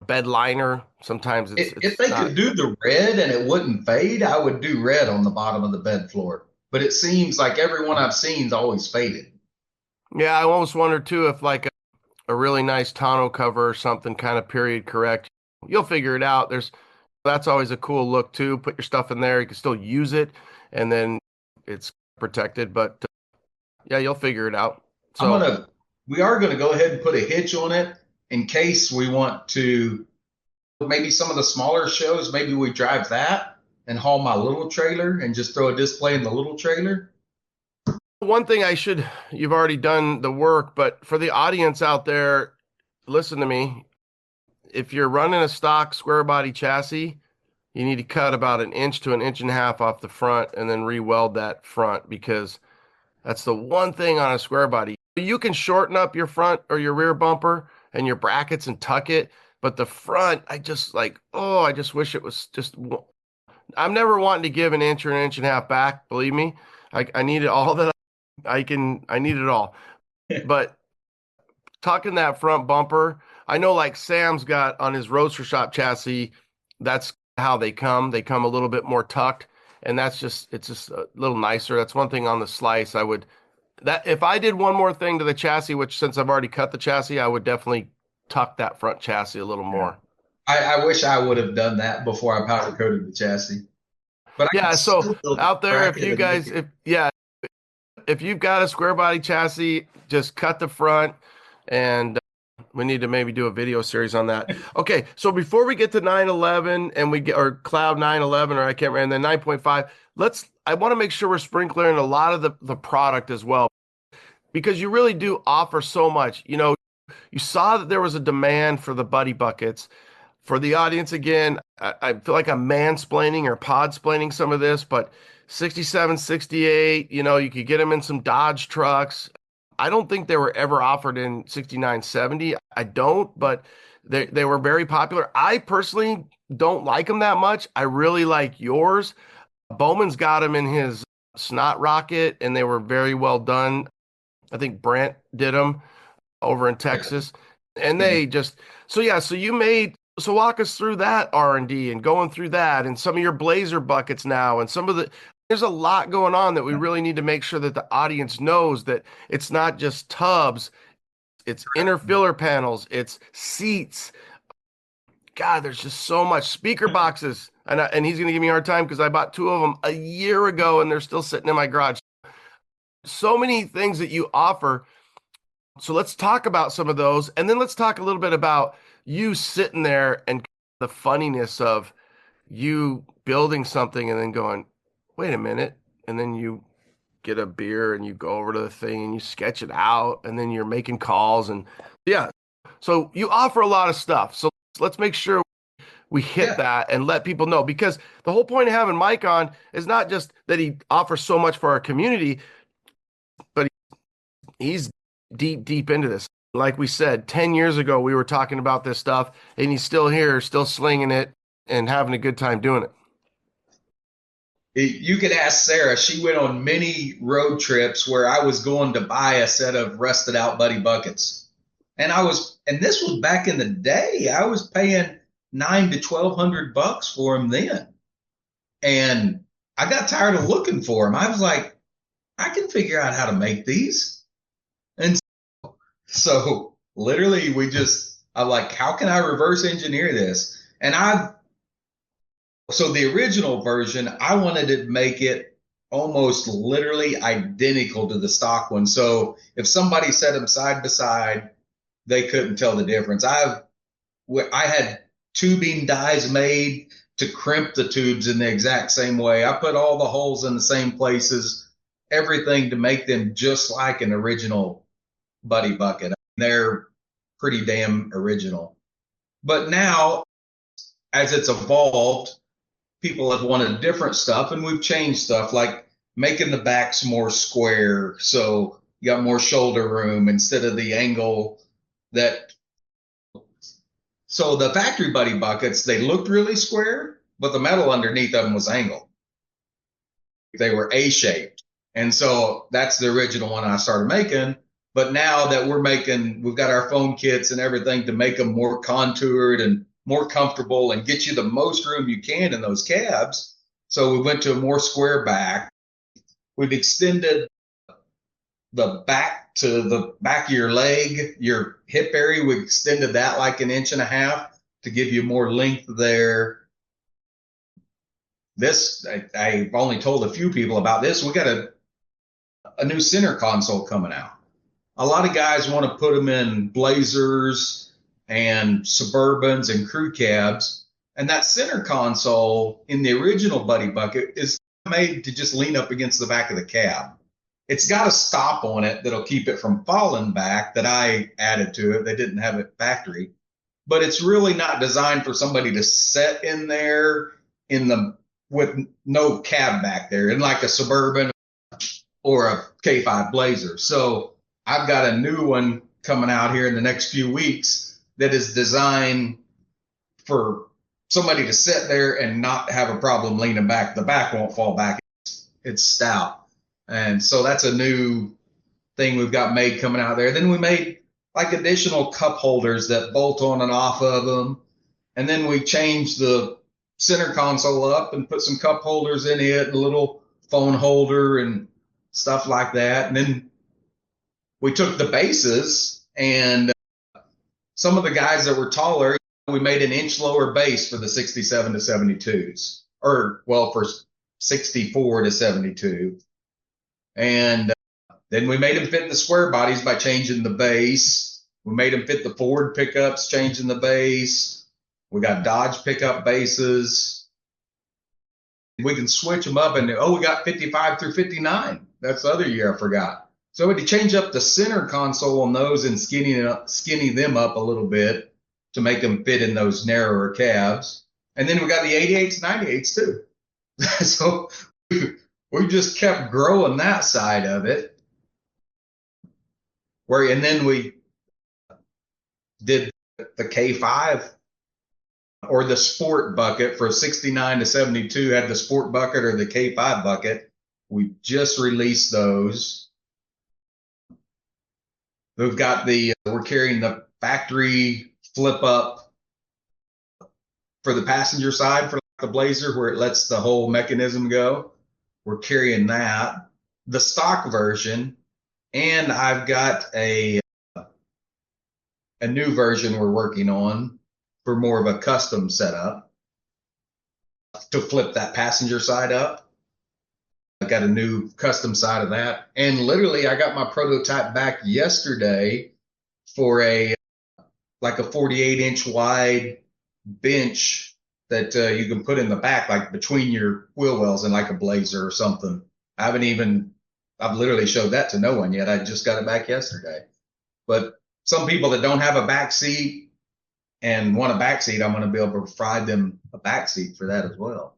bed liner, sometimes if they could do the red and it wouldn't fade, I would do red on the bottom of the bed floor. But it seems like everyone I've seen is always faded. Yeah, I almost wonder too if like a really nice tonneau cover or something kind of period correct. You'll figure it out. That's always a cool look too. Put your stuff in there. You can still use it and then it's protected, but yeah, you'll figure it out. So we are going to go ahead and put a hitch on it in case we want to, maybe some of the smaller shows, maybe we drive that and haul my little trailer and just throw a display in the little trailer. One thing you've already done the work, but for the audience out there, listen to me. If you're running a stock square body chassis, you need to cut about 1 inch to 1.5 inches off the front and then re-weld that front, because that's the one thing on a square body. You can shorten up your front or your rear bumper and your brackets and tuck it, but the front, I just wish it was just, I'm never wanting to give 1 inch or 1.5 inches back. Believe me, I need it all that I need it all. But tucking that front bumper, I know like Sam's got on his Roadster Shop chassis, that's how they come. They come a little bit more tucked, and it's just a little nicer. That's one thing on the Slice. If I did one more thing to the chassis, which since I've already cut the chassis, I would definitely tuck that front chassis a little more. I wish I would have done that before I powder coated the chassis. But so out there, if you guys, if you've got a square body chassis, just cut the front, and we need to maybe do a video series on that. Okay, so before we get to 911 and we get, or Cloud 911, or I can't remember, and then 9.5, I want to make sure we're sprinkling a lot of the product as well, because you really do offer so much. You know, you saw that there was a demand for the buddy buckets. For the audience, again, I feel like I'm mansplaining or podsplaining some of this, but 67, 68, you know, you could get them in some Dodge trucks. I don't think they were ever offered in 69, 70. I don't, but they were very popular. I personally don't like them that much. I really like yours. Bowman's got them in his Snot Rocket, and they were very well done. I think Brent did them over in Texas, and they just, so walk us through that R&D and going through that, and some of your Blazer buckets now, and there's a lot going on that we really need to make sure that the audience knows, that it's not just tubs, it's inner filler panels, it's seats. God, there's just so much. Speaker boxes, and he's going to give me a hard time because I bought 2 of them a year ago, and they're still sitting in my garage. So many things that you offer. So let's talk about some of those, and then let's talk a little bit about you sitting there and the funniness of you building something and then going, wait a minute, and then you get a beer and you go over to the thing and you sketch it out, and then you're making calls, and so you offer a lot of stuff. So let's make sure we hit that and let people know, because the whole point of having Mike on is not just that he offers so much for our community, but he's deep into this. Like we said, 10 years ago, we were talking about this stuff, and he's still here, still slinging it and having a good time doing it. You could ask Sarah. She went on many road trips where I was going to buy a set of rusted out buddy buckets. And this was back in the day. I was paying $900 to $1,200 for them then. And I got tired of looking for them. I was like, I can figure out how to make these. And so literally I'm like, how can I reverse engineer this? And so the original version, I wanted to make it almost literally identical to the stock one. So if somebody set them side by side, they couldn't tell the difference. I had tubing dies made to crimp the tubes in the exact same way. I put all the holes in the same places, everything to make them just like an original buddy bucket. They're pretty damn original. But now, as it's evolved, people have wanted different stuff, and we've changed stuff, like making the backs more square, so you got more shoulder room instead of the angle that. So the factory buddy buckets, they looked really square, but the metal underneath of them was angled. They were A-shaped. And so that's the original one I started making. But now that we've got our foam kits and everything to make them more contoured and more comfortable and get you the most room you can in those cabs. So we went to a more square back. We've extended the back to the back of your leg, your hip area. We extended that like 1.5 inches to give you more length there. This, I've only told a few people about this. We got a new center console coming out. A lot of guys want to put them in Blazers and Suburbans and crew cabs. And that center console in the original buddy bucket is made to just lean up against the back of the cab. It's got a stop on it that'll keep it from falling back that I added to it. They didn't have it factory. But it's really not designed for somebody to sit in there with no cab back there, in like a Suburban or a K5 Blazer. So I've got a new one coming out here in the next few weeks that is designed for somebody to sit there and not have a problem leaning back. The back won't fall back. It's stout. And so that's a new thing we've got made coming out there. Then we made like additional cup holders that bolt on and off of them. And then we changed the center console up and put some cup holders in it, a little phone holder and stuff like that. And then we took the bases, and some of the guys that were taller, we made an inch lower base for the 67 to 72s, or well, for 64 to 72. And Then we made them fit in the square bodies by changing the base. We made them fit the Ford pickups, changing the base. We got Dodge pickup bases. We can switch them up, and we got 55 through 59. That's the other year I forgot. So we had to change up the center console on those and skinny them up a little bit to make them fit in those narrower cabs. And then we got the 88s, 98s too. So we just kept growing that side of it. And then we did the K5 or the sport bucket for 69 to 72, had the sport bucket or the K5 bucket. We just released those. We're carrying the factory flip up for the passenger side for the Blazer, where it lets the whole mechanism go. We're carrying that, the stock version, and I've got a new version we're working on for more of a custom setup to flip that passenger side up. I got a new custom side of that. And literally I got my prototype back yesterday for a 48-inch wide bench that you can put in the back, like between your wheel wells in like a Blazer or something. I've literally showed that to no one yet. I just got it back yesterday. But some people that don't have a back seat and want a back seat, I'm going to be able to provide them a back seat for that as well.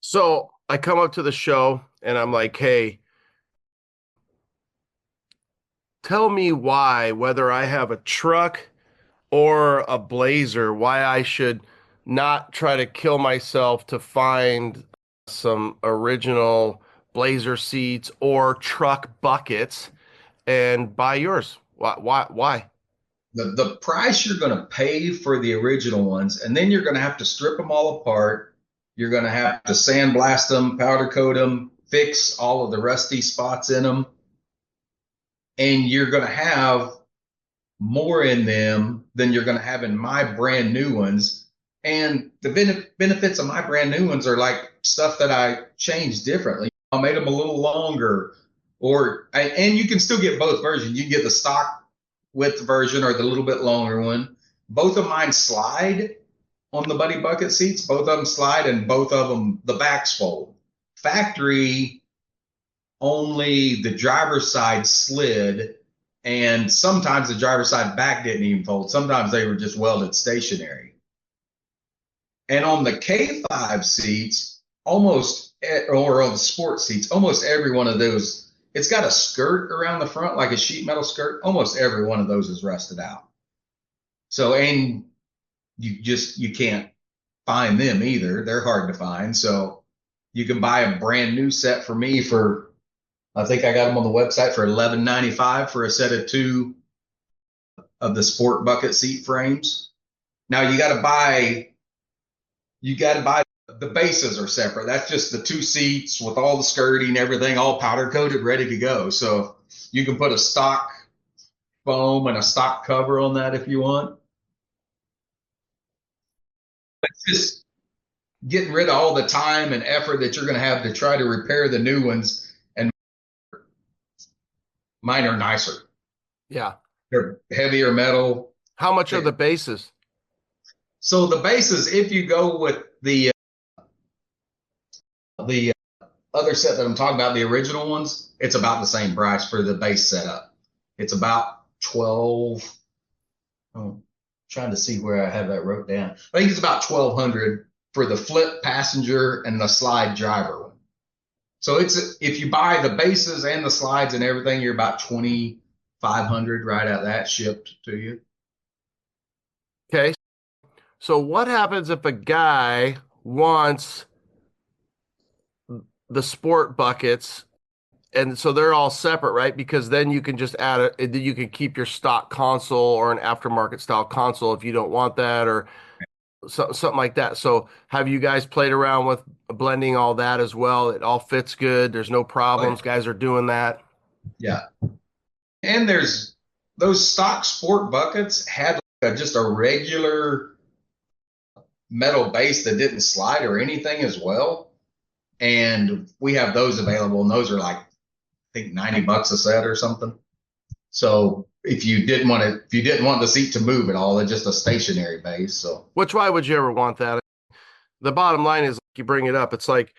So I come up to the show and I'm like, hey, tell me why, whether I have a truck or a Blazer, why I should not try to kill myself to find some original Blazer seats or truck buckets and buy yours. Why? The price you're going to pay for the original ones, and then you're going to have to strip them all apart. You're going to have to sandblast them, powder coat them, fix all of the rusty spots in them. And you're going to have more in them than you're going to have in my brand new ones. And the benefits of my brand new ones are like stuff that I changed differently. I made them a little longer, and you can still get both versions. You can get the stock width version or the little bit longer one. Both of mine slide on the Buddy Bucket seats. Both of them slide, and both of them, the backs fold. Factory, only the driver's side slid, and sometimes the driver's side back didn't even fold. Sometimes they were just welded stationary. And on the K5 seats, or on the sport seats, almost every one of those, it's got a skirt around the front, like a sheet metal skirt. Almost every one of those is rusted out. So, and you can't find them either. They're hard to find. So you can buy a brand new set for me for, I think I got them on the website for $11.95 for a set of 2 of the sport bucket seat frames. Now you got to buy the bases are separate. That's just the 2 seats with all the skirting, everything, all powder coated, ready to go. So you can put a stock foam and a stock cover on that if you want. It's just getting rid of all the time and effort that you're going to have to try to repair the new ones. And mine are nicer. Yeah. They're heavier metal. How much are the bases? So the bases, if you go with the other set that I'm talking about, the original ones, it's about the same price for the base setup. It's about 12. I'm trying to see where I have that wrote down. I think it's about 1,200 for the flip passenger and the slide driver one. So if you buy the bases and the slides and everything, you're about 2,500 right out of that shipped to you. Okay. So what happens if a guy wants the sport buckets, and so they're all separate, right? Because then you can just you can keep your stock console or an aftermarket style console if you don't want that, or something like that. So have you guys played around with blending all that as well? It all fits good. There's no problems. Right. Guys are doing that. Yeah. And there's those stock sport buckets had just a regular metal base that didn't slide or anything as well. And we have those available, and those are like think $90 a set or something. So if you didn't want the seat to move at all, it's just a stationary base. So Which, why would you ever want that? The bottom line is, like, you bring it up. It's like,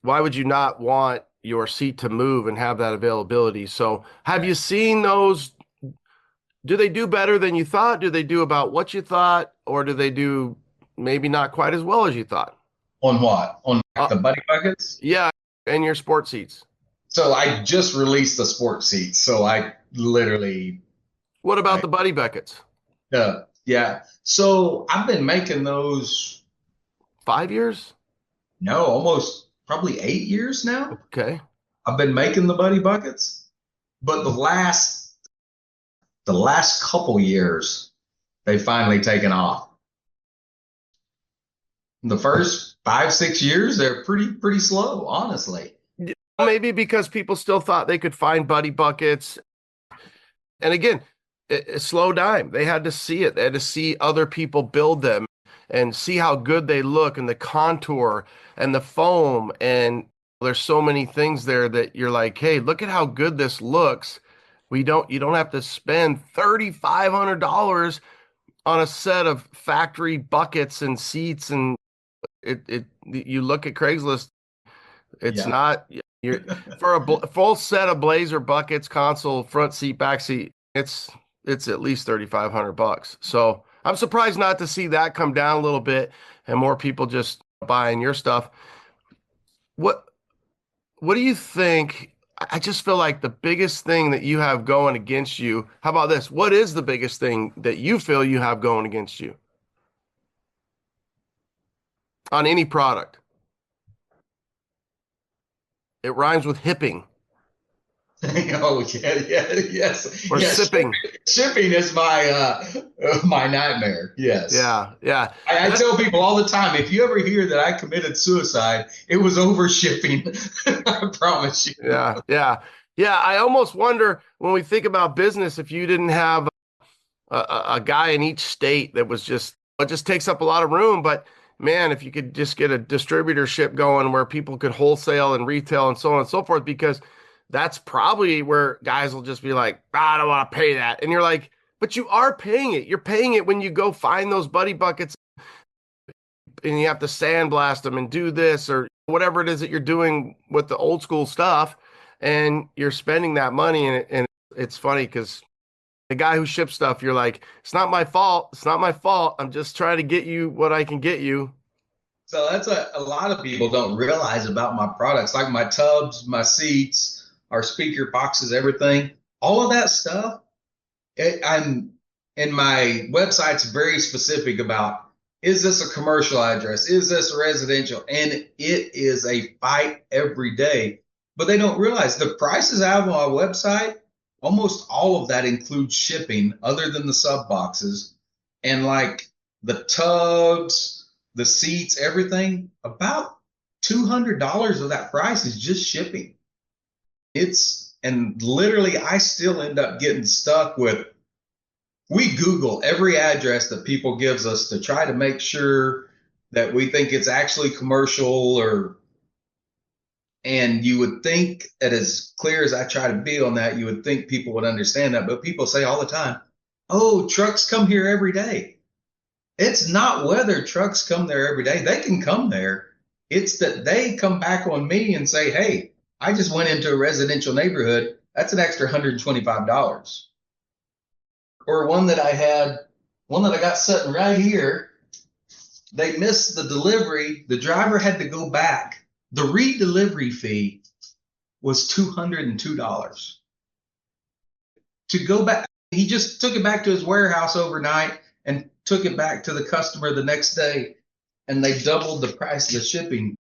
why would you not want your seat to move and have that availability? So have you seen those? Do they do better than you thought? Do they do about what you thought? Or do they do maybe not quite as well as you thought? on what? On the buddy buckets? Yeah, and your sport seats. So I just released the sport seats. So I literally. What about the buddy buckets? Yeah. So I've been making those 5 years? No, almost probably 8 years now. Okay. I've been making the buddy buckets, but the last couple years, they've finally taken off. The first 5-6 years, they're pretty slow, honestly. Maybe because people still thought they could find buddy buckets. And again, it's slow dime. They had to see it. They had to see other people build them and see how good they look, and the contour and the foam. And there's so many things there that you're like, hey, look at how good this looks. You don't have to spend $3,500 on a set of factory buckets and seats. And you look at Craigslist, it's not for a full set of Blazer buckets, console, front seat, back seat. It's at least $3,500. So I'm surprised not to see that come down a little bit and more people just buying your stuff. What do you think? I just feel like the biggest thing that you have going against you. How about this? What is the biggest thing that you feel you have going against you on any product? It rhymes with hipping. Oh yes. Or sipping. Shipping is my nightmare. Yes. Yeah. I tell people all the time, if you ever hear that I committed suicide, it was over shipping. I promise you. Yeah. I almost wonder, when we think about business, if you didn't have a guy in each state that was it just takes up a lot of room. But man, if you could just get a distributorship going where people could wholesale and retail and so on and so forth, because that's probably where guys will just be like, I don't want to pay that. And you're like, but you are paying it. You're paying it when you go find those buddy buckets and you have to sandblast them and do this or whatever it is that you're doing with the old school stuff. And you're spending that money. And it's funny because the guy who ships stuff, you're like, it's not my fault. It's not my fault. I'm just trying to get you what I can get you. So that's a lot of people don't realize about my products, like my tubs, my seats, our speaker boxes, everything, all of that stuff. I'm in my website's very specific about, is this a commercial address? Is this a residential? And it is a fight every day. But they don't realize the prices I have on my website, almost all of that includes shipping other than the sub boxes. And like the tubs, the seats, everything, about $200 of that price is just shipping. And literally I still end up getting stuck with, we Google every address that people gives us to try to make sure that we think it's actually commercial and you would think that, as clear as I try to be on that, you would think people would understand that. But people say all the time, oh, trucks come here every day. It's not whether trucks come there every day. They can come there. It's that they come back on me and say, hey, I just went into a residential neighborhood. That's an extra $125. Or one that I got sitting right here. They missed the delivery. The driver had to go back. The re-delivery fee was $202. To go back, he just took it back to his warehouse overnight and took it back to the customer the next day, and they doubled the price of the shipping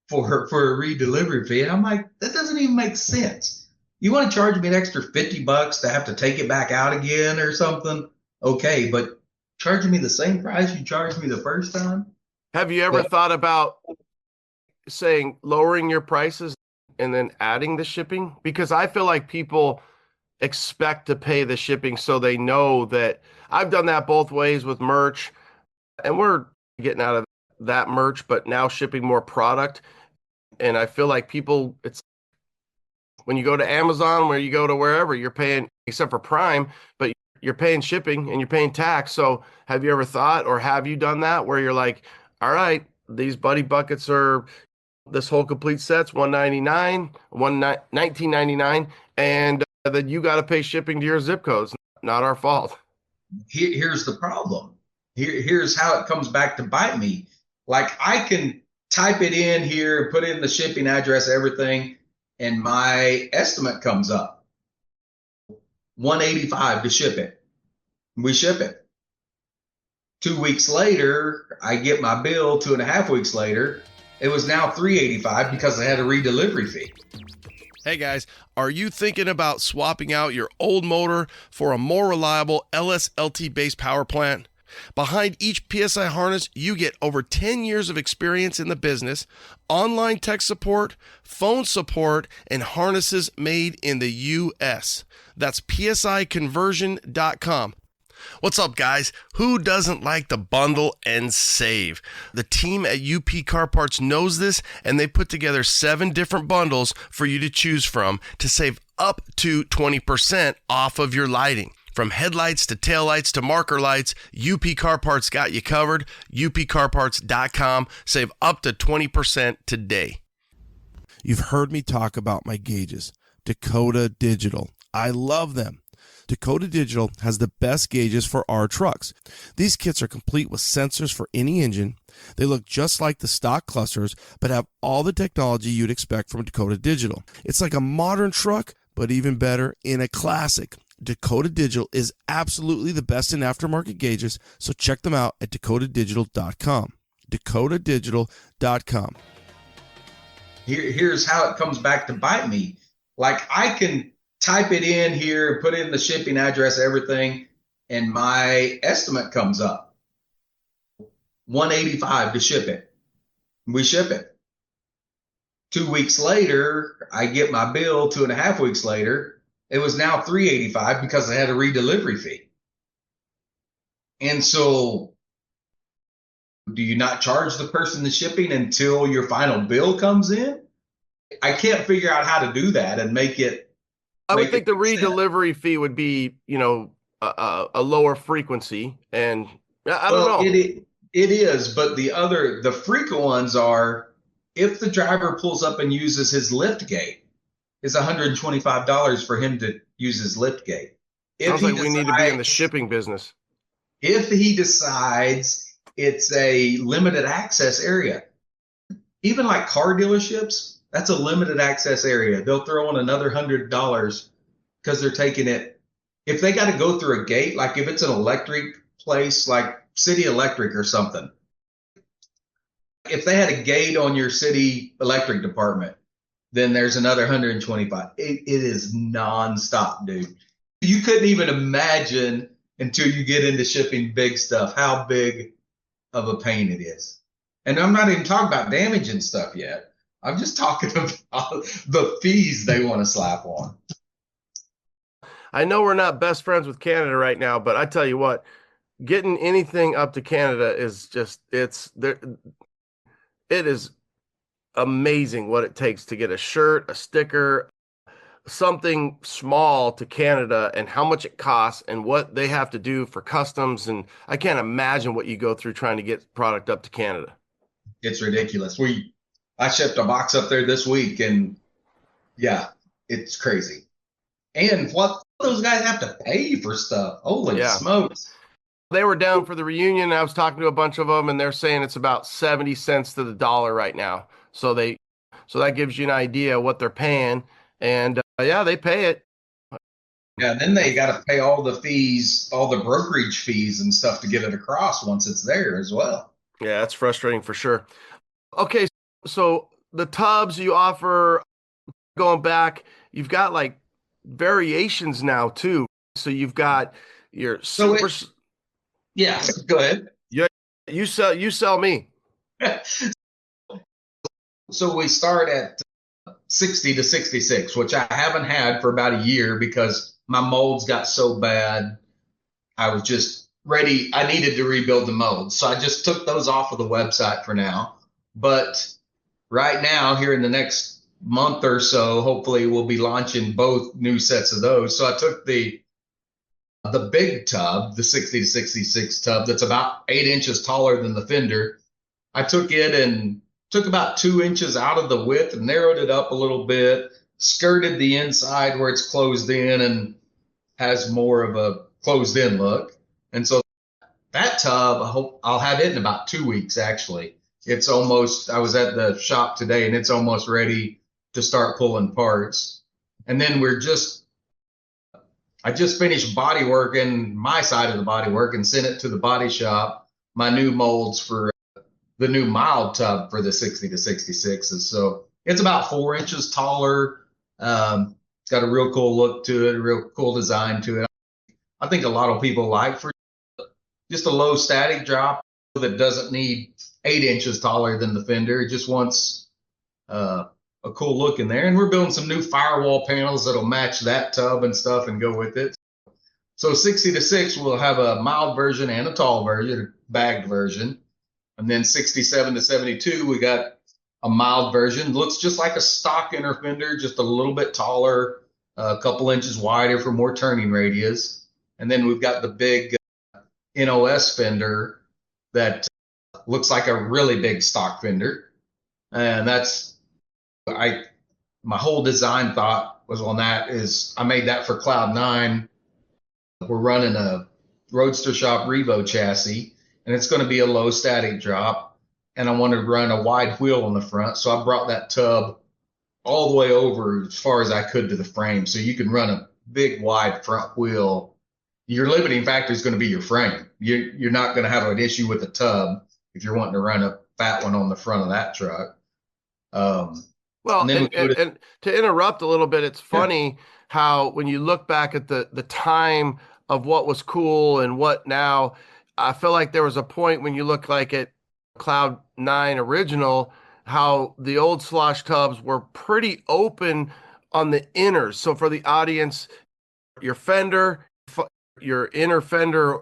for a re-delivery fee. And I'm like, that doesn't even make sense. You want to charge me an extra $50 to have to take it back out again or something? Okay, but charging me the same price you charged me the first time? Have you ever thought about saying lowering your prices and then adding the shipping? Because I feel like people expect to pay the shipping, so they know that. I've done that both ways with merch, and we're getting out of that merch, but now shipping more product. And I feel like people, When you go to Amazon, where you go to wherever, you're paying, except for Prime, but you're paying shipping and you're paying tax. So have you ever thought, or have you done that where you're like, all right, these buddy buckets are, this whole complete set's $19.99, and then you got to pay shipping to your zip codes. Not our fault. Here's the problem. Here's how it comes back to bite me. Like, I can type it in here, put in the shipping address, everything, and my estimate comes up. $185 to ship it. We ship it. 2 weeks later, I get my bill. 2.5 weeks later, it was now $385 because I had a redelivery fee. Hey guys, are you thinking about swapping out your old motor for a more reliable LSLT-based power plant? Behind each PSI harness, you get over 10 years of experience in the business, online tech support, phone support, and harnesses made in the U.S. That's psiconversion.com. What's up, guys? Who doesn't like to bundle and save? The team at UP Car Parts knows this, and they put together 7 different bundles for you to choose from to save up to 20% off of your lighting. From headlights to taillights to marker lights, UP Car Parts got you covered. upcarparts.com. Save up to 20% today. You've heard me talk about my gauges, Dakota Digital. I love them. Dakota Digital has the best gauges for our trucks. These kits are complete with sensors for any engine. They look just like the stock clusters, but have all the technology you'd expect from Dakota Digital. It's like a modern truck, but even better in a classic. Dakota Digital is absolutely the best in aftermarket gauges, so check them out at dakotadigital.com. dakotadigital.com. Here's how it comes back to bite me. Like, I can type it in here, put in the shipping address, everything, and my estimate comes up. $185 to ship it. We ship it. 2 weeks later, I get my bill. 2.5 weeks later, it was now $385 because I had a redelivery fee. And so, do you not charge the person the shipping until your final bill comes in? I can't figure out how to do that and make it. I would think the redelivery fee would be, a lower frequency, and I don't know. It is, but the frequent ones are, if the driver pulls up and uses his lift gate, it's $125 for him to use his lift gate. Sounds like we need to be in the shipping business. If he decides it's a limited access area, even like car dealerships, that's a limited access area. They'll throw in another $100 because they're taking it. If they got to go through a gate, like if it's an electric place, like City Electric or something, if they had a gate on your city electric department, then there's another $125. It is nonstop, dude. You couldn't even imagine until you get into shipping big stuff how big of a pain it is. And I'm not even talking about damage and stuff yet. I'm just talking about the fees they want to slap on. I know we're not best friends with Canada right now, but I tell you what, getting anything up to Canada is just, it is amazing what it takes to get a shirt, a sticker, something small to Canada, and how much it costs and what they have to do for customs. And I can't imagine what you go through trying to get product up to Canada. It's ridiculous. I shipped a box up there this week, and yeah, it's crazy. And what those guys have to pay for stuff. Holy smokes. They were down for the reunion. I was talking to a bunch of them, and they're saying it's about 70 cents to the dollar right now. So that gives you an idea what they're paying. And they pay it. Yeah, then they got to pay all the fees, all the brokerage fees and stuff to get it across once it's there as well. Yeah, that's frustrating for sure. Okay, so the tubs you offer, going back, you've got like variations now too. So you've got your super. Yeah, go ahead. Yeah, you sell me. So we start at 60 to 66, which I haven't had for about a year because my molds got so bad. I was just ready. I needed to rebuild the molds. So I just took those off of the website for now. But right now, here in the next month or so, hopefully we'll be launching both new sets of those. So I took the big tub, the 60 to 66 tub that's about 8 inches taller than the fender. I took it and took about 2 inches out of the width and narrowed it up a little bit, skirted the inside where it's closed in and has more of a closed in look. And so that tub, I hope I'll have it in about 2 weeks, actually. It's almost, I was at the shop today and it's almost ready to start pulling parts. And then I just finished body working my side of the body work and sent it to the body shop, my new molds for the new mild tub for the 60 to 66s. So it's about 4 inches taller. It's got a real cool look to it, a real cool design to it. I think a lot of people like for just a low static drop that doesn't need 8 inches taller than the fender. It just wants a cool look in there. And we're building some new firewall panels that'll match that tub and stuff and go with it. So 60 to 6 will have a mild version and a tall version, a bagged version. And then 67 to 72, we got a mild version. Looks just like a stock inner fender, just a little bit taller, a couple inches wider for more turning radius. And then we've got the big NOS fender that looks like a really big stock fender. And my whole design thought was on that is I made that for Cloud 9. We're running a Roadster Shop Revo chassis, and it's going to be a low static drop. And I wanted to run a wide wheel on the front. So I brought that tub all the way over as far as I could to the frame. So you can run a big wide front wheel. Your limiting factor is going to be your frame. You're not going to have an issue with the tub if you're wanting to run a fat one on the front of that truck. Well, and to interrupt a little bit, it's funny how when you look back at the time of what was cool and what now, I feel like there was a point when you look like at Cloud 9 original, how the old Slosh Tubz were pretty open on the inners. So for the audience, your fender, your inner fender,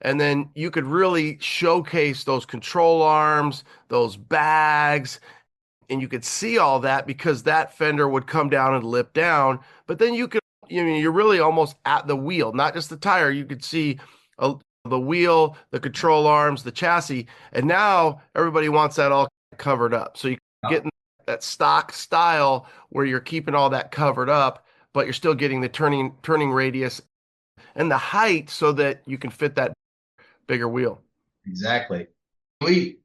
and then you could really showcase those control arms, those bags, and you could see all that because that fender would come down and lip down. But then you're really almost at the wheel, not just the tire. You could see the wheel, the control arms, the chassis. And now everybody wants that all covered up. So you get in that stock style where you're keeping all that covered up, but you're still getting the turning radius and the height so that you can fit that bigger wheel. Exactly. We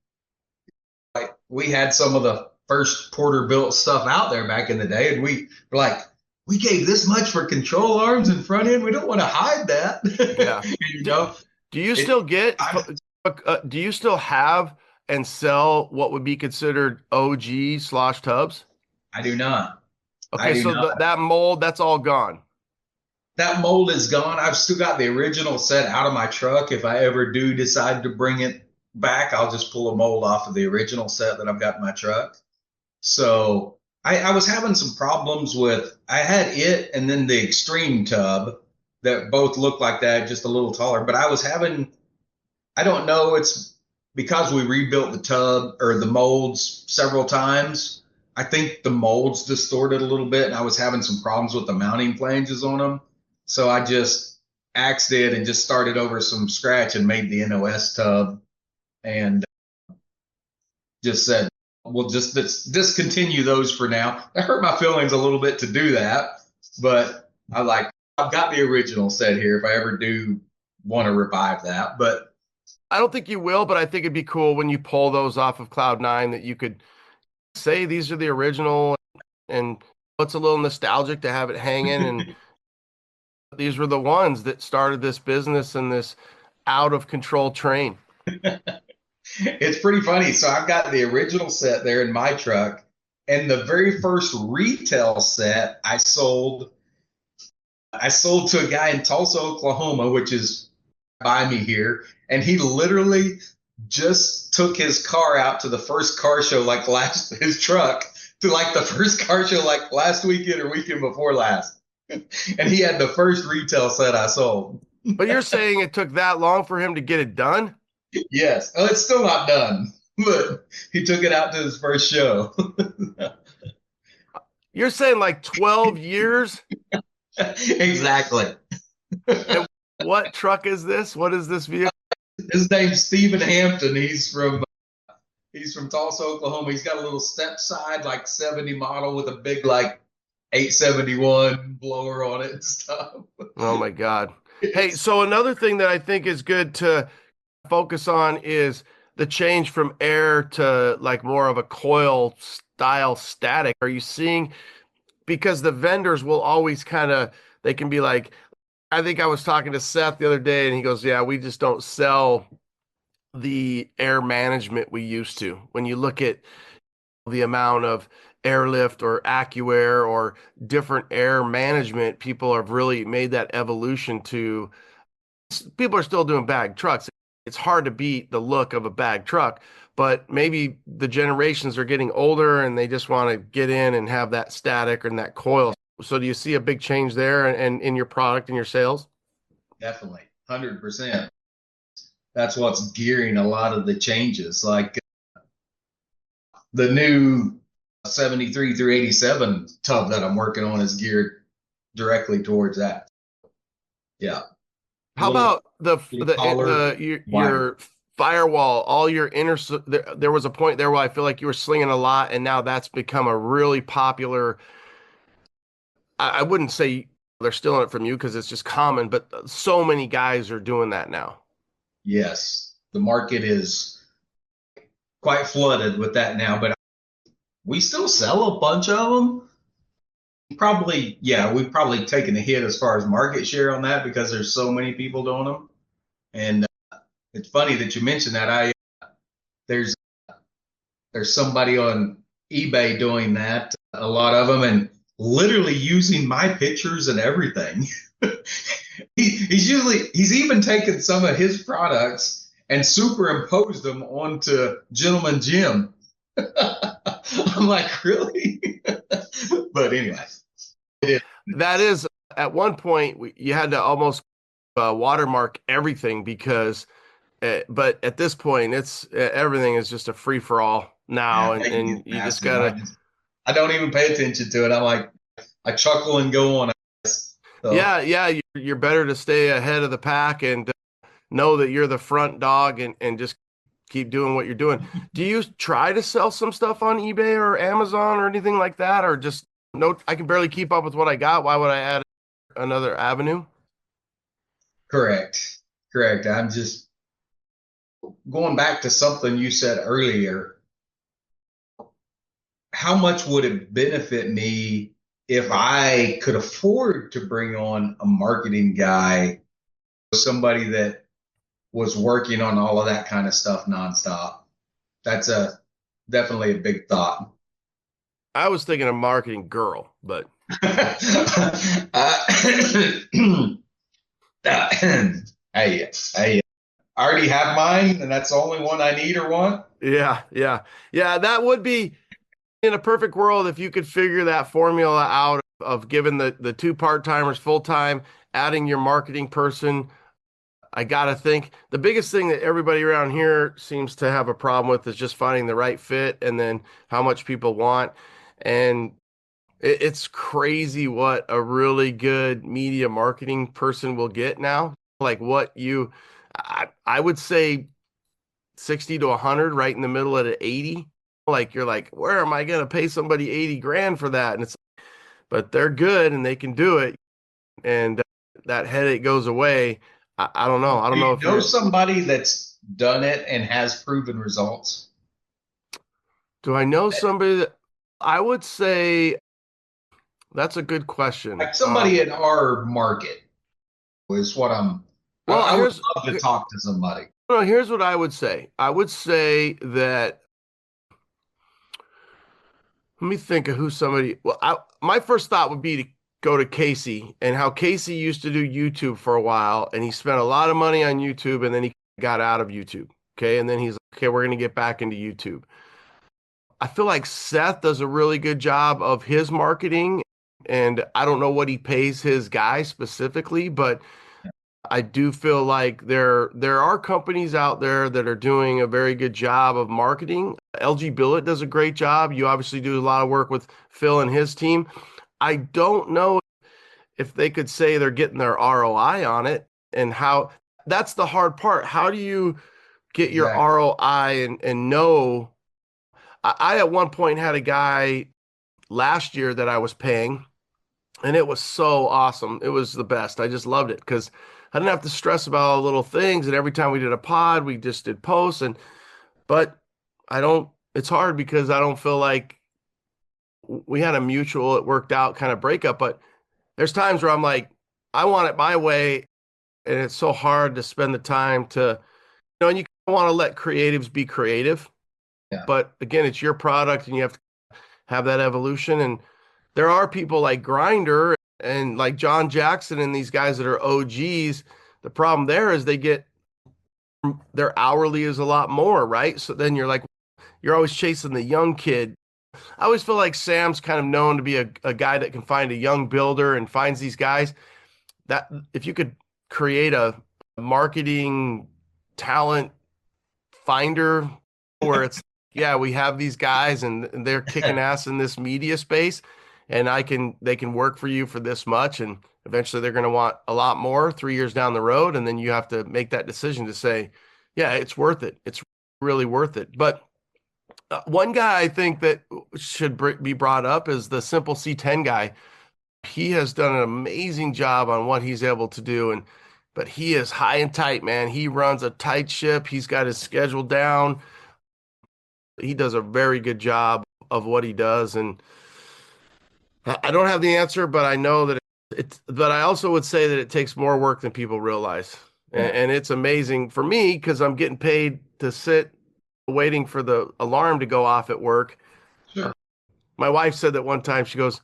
had some of the first Porter built stuff out there back in the day, and we were like, we gave this much for control arms and front end. We don't want to hide that. Yeah. Do you still have and sell what would be considered OG Slosh Tubz? I do not. Okay, so that mold, that's all gone. That mold is gone. I've still got the original set out of my truck. If I ever do decide to bring it back, I'll just pull a mold off of the original set that I've got in my truck. So I was having some problems with, I had it and then the Extreme tub that both look like that, just a little taller. But I was having, I don't know, it's because we rebuilt the tub or the molds several times. I think the molds distorted a little bit and I was having some problems with the mounting flanges on them. So I just axed it and just started over some scratch and made the NOS tub and just said, we'll just discontinue those for now. That hurt my feelings a little bit to do that, but I've got the original set here if I ever do want to revive that. But I don't think you will, but I think it'd be cool when you pull those off of Cloud 9 that you could say these are the original, and it's a little nostalgic to have it hanging. And these were the ones that started this business and this out of control train. It's pretty funny. So I've got the original set there in my truck, and the very first retail set I sold to a guy in Tulsa, Oklahoma, which is by me here, and he literally just took his car out to the first car show his truck to the first car show last weekend or weekend before last. And he had the first retail set I sold. But you're saying it took that long for him to get it done? Yes. Oh, it's still not done, but he took it out to his first show. You're saying like 12 years? Exactly. And what truck is this? What is this vehicle? His name's Stephen Hampton. He's from Tulsa, Oklahoma. He's got a little step side, like 70 model with a big like 871 blower on it and stuff. Oh my God. Hey, so another thing that I think is good to focus on is the change from air to like more of a coil style static. Are you seeing, because the vendors will always they can be like, I think I was talking to Seth the other day and he goes, yeah, we just don't sell the air management we used to. When you look at the amount of airlift or AccuAir or different air management, people have really made that evolution to, people are still doing bag trucks. It's hard to beat the look of a bag truck, but maybe the generations are getting older and they just want to get in and have that static and that coil. So do you see a big change there and in your product and your sales? Definitely, 100%. That's what's gearing a lot of the changes. Like the new 73 through 87 tub that I'm working on is geared directly towards that. Yeah. How about your firewall, all your inner, there was a point there where I feel like you were slinging a lot and now that's become a really popular, I wouldn't say they're stealing it from you because it's just common, but so many guys are doing that now. Yes. The market is quite flooded with that now, but we still sell a bunch of them. We've probably taken a hit as far as market share on that because there's so many people doing them. And it's funny that you mentioned that. There's somebody on eBay doing that, a lot of them, and literally using my pictures and everything. He's even taken some of his products and superimposed them onto Gentleman Jim. I'm like, really? But anyway, that is, at one point you had to almost watermark everything because, but at this point it's everything is just a free for all now, and you just gotta. I don't even pay attention to it. I'm like, I chuckle and go on. So. Yeah, you're better to stay ahead of the pack and know that you're the front dog and just keep doing what you're doing. Do you try to sell some stuff on eBay or Amazon or anything like that, or just no? I can barely keep up with what I got. Why would I add another avenue? Correct. I'm just going back to something you said earlier. How much would it benefit me if I could afford to bring on a marketing guy, somebody that was working on all of that kind of stuff nonstop? That's definitely a big thought. I was thinking a marketing girl, but hey, I already have mine, and that's the only one I need or want. Yeah. That would be, in a perfect world, if you could figure that formula out of giving the two part-timers full-time, adding your marketing person. I gotta think the biggest thing that everybody around here seems to have a problem with is just finding the right fit and then how much people want. And it's crazy what a really good media marketing person will get now. Like I would say 60 to 100, right in the middle at an 80. Like you're like, where am I going to pay somebody 80 grand for that? And but they're good and they can do it. And that headache goes away. I don't know. I don't know if you know somebody that's done it and has proven results. Do I know somebody that I would say that's a good question. Like somebody in our market is what I'm. Well, I would love to talk to somebody. No, here's what I would say. I would say that. Let me think of who somebody. Well, my first thought would be to go to Casey and how Casey used to do YouTube for a while, and he spent a lot of money on YouTube, and then he got out of YouTube. Okay, and then he's like, okay, we're going to get back into YouTube. I feel like Seth does a really good job of his marketing, and I don't know what he pays his guys specifically, but I do feel like there are companies out there that are doing a very good job of marketing. LG Billet does a great job. You obviously do a lot of work with Phil and his team. I don't know if they could say they're getting their ROI on it, and how that's the hard part. How do you get your ROI and know? I at one point had a guy last year that I was paying, and it was so awesome. It was the best. I just loved it because I didn't have to stress about all the little things. And every time we did a pod, we just did posts. But it's hard because I don't feel like we had a mutual, it worked out kind of breakup. But there's times where I'm like, I want it my way. And it's so hard to spend the time to, and you want to let creatives be creative. Yeah. But again, it's your product and you have to have that evolution. And there are people like Grinder and like John Jackson and these guys that are OGs. The problem there is their hourly is a lot more, right? So then you're always chasing the young kid. I always feel like Sam's kind of known to be a guy that can find a young builder and finds these guys. That if you could create a marketing talent finder where it's, yeah, we have these guys and they're kicking ass in this media space, and they can work for you for this much, and eventually they're going to want a lot more 3 years down the road, and then you have to make that decision to say, yeah, it's worth it. It's really worth it. But one guy I think that should be brought up is the Simple C10 guy. He has done an amazing job on what he's able to do, but he is high and tight, man. He runs a tight ship. He's got his schedule down. He does a very good job of what he does, and I don't have the answer, but I know that but I also would say that it takes more work than people realize. Yeah. And it's amazing for me because I'm getting paid to sit waiting for the alarm to go off at work. Sure. My wife said that one time, she goes,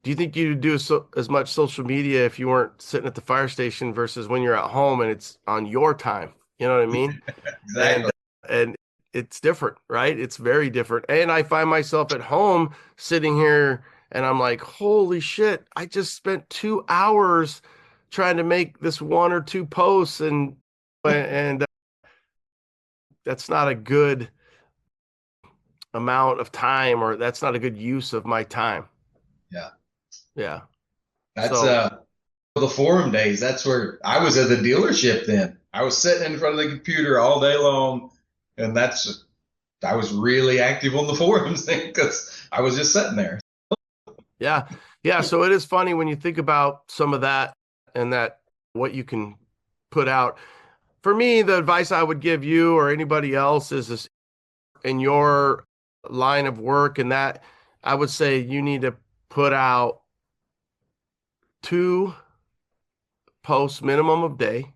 do you think you'd do as much social media if you weren't sitting at the fire station versus when you're at home and it's on your time? You know what I mean? Exactly. And it's different, right? It's very different. And I find myself at home sitting here and I'm like, holy shit, I just spent 2 hours trying to make this 1 or 2 posts, and that's not a good amount of time, or that's not a good use of my time. Yeah. Yeah. That's the forum days. That's where I was at the dealership then. I was sitting in front of the computer all day long, and I was really active on the forums because I was just sitting there. Yeah. Yeah. So it is funny when you think about some of that and that what you can put out. For me, the advice I would give you or anybody else is this, in your line of work, and that I would say you need to put out 2 posts minimum of day.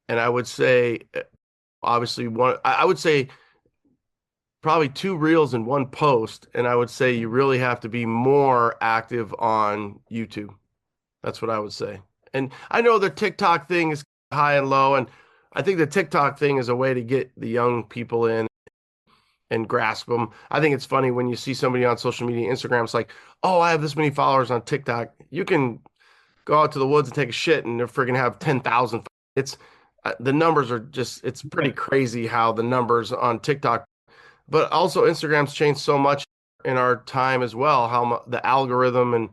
And I would say, obviously, I would say probably 2 reels and 1 post. And I would say you really have to be more active on YouTube. That's what I would say. And I know the TikTok thing is high and low, and I think the TikTok thing is a way to get the young people in and grasp them. I think it's funny when you see somebody on social media, Instagram, it's like, oh, I have this many followers on TikTok. You can go out to the woods and take a shit and they're freaking have 10,000. It's the numbers are just, it's pretty crazy how the numbers on TikTok, but also Instagram's changed so much in our time as well, how the algorithm, and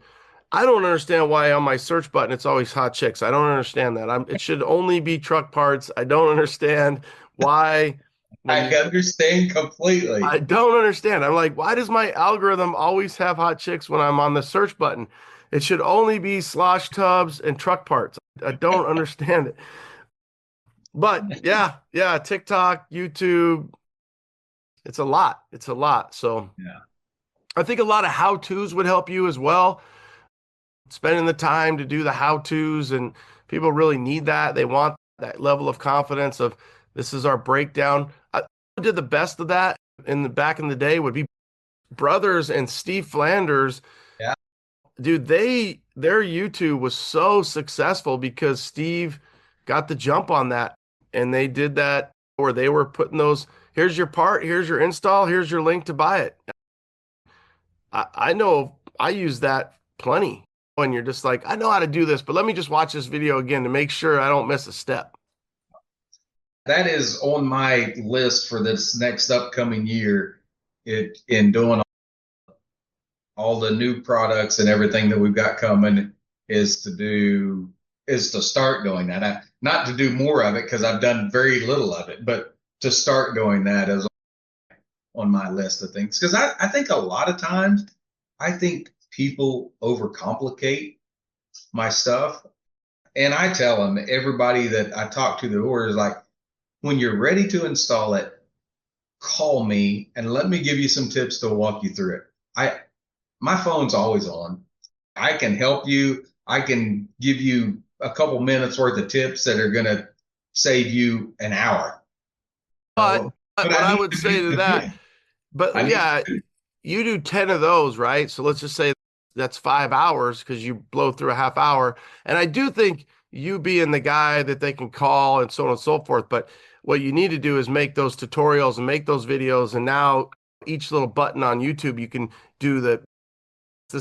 I don't understand why on my search button it's always hot chicks. I don't understand that. It should only be truck parts. I don't understand why. I understand completely. I don't understand. I'm like, why does my algorithm always have hot chicks when I'm on the search button? It should only be Slosh Tubz and truck parts. I don't understand it. But yeah, TikTok, YouTube, it's a lot. It's a lot. So yeah, I think a lot of how-tos would help you as well. Spending the time to do the how-tos, and people really need that. They want that level of confidence of, this is our breakdown. I did the best of that back in the day would be Brothers and Steve Flanders. Yeah. Dude, their YouTube was so successful because Steve got the jump on that, and they did that where they were putting those, here's your part, here's your install, here's your link to buy it. I know I use that plenty when you're just like, I know how to do this, but let me just watch this video again to make sure I don't miss a step. That is on my list for this next upcoming year. In doing all the new products and everything that we've got coming is to start doing that. Not to do more of it because I've done very little of it, but to start doing that is on my list of things. Because I think a lot of times, I think people overcomplicate my stuff. And I tell them, everybody that I talk to the order is like, when you're ready to install it, call me and let me give you some tips to walk you through it. My phone's always on. I can help you. I can give you a couple minutes worth of tips that are going to save you an hour. But what I would say to that, but yeah, you do 10 of those, right? So let's just say that's 5 hours because you blow through a half hour. And I do think you being the guy that they can call and so on and so forth. But what you need to do is make those tutorials and make those videos. And now each little button on YouTube, you can do this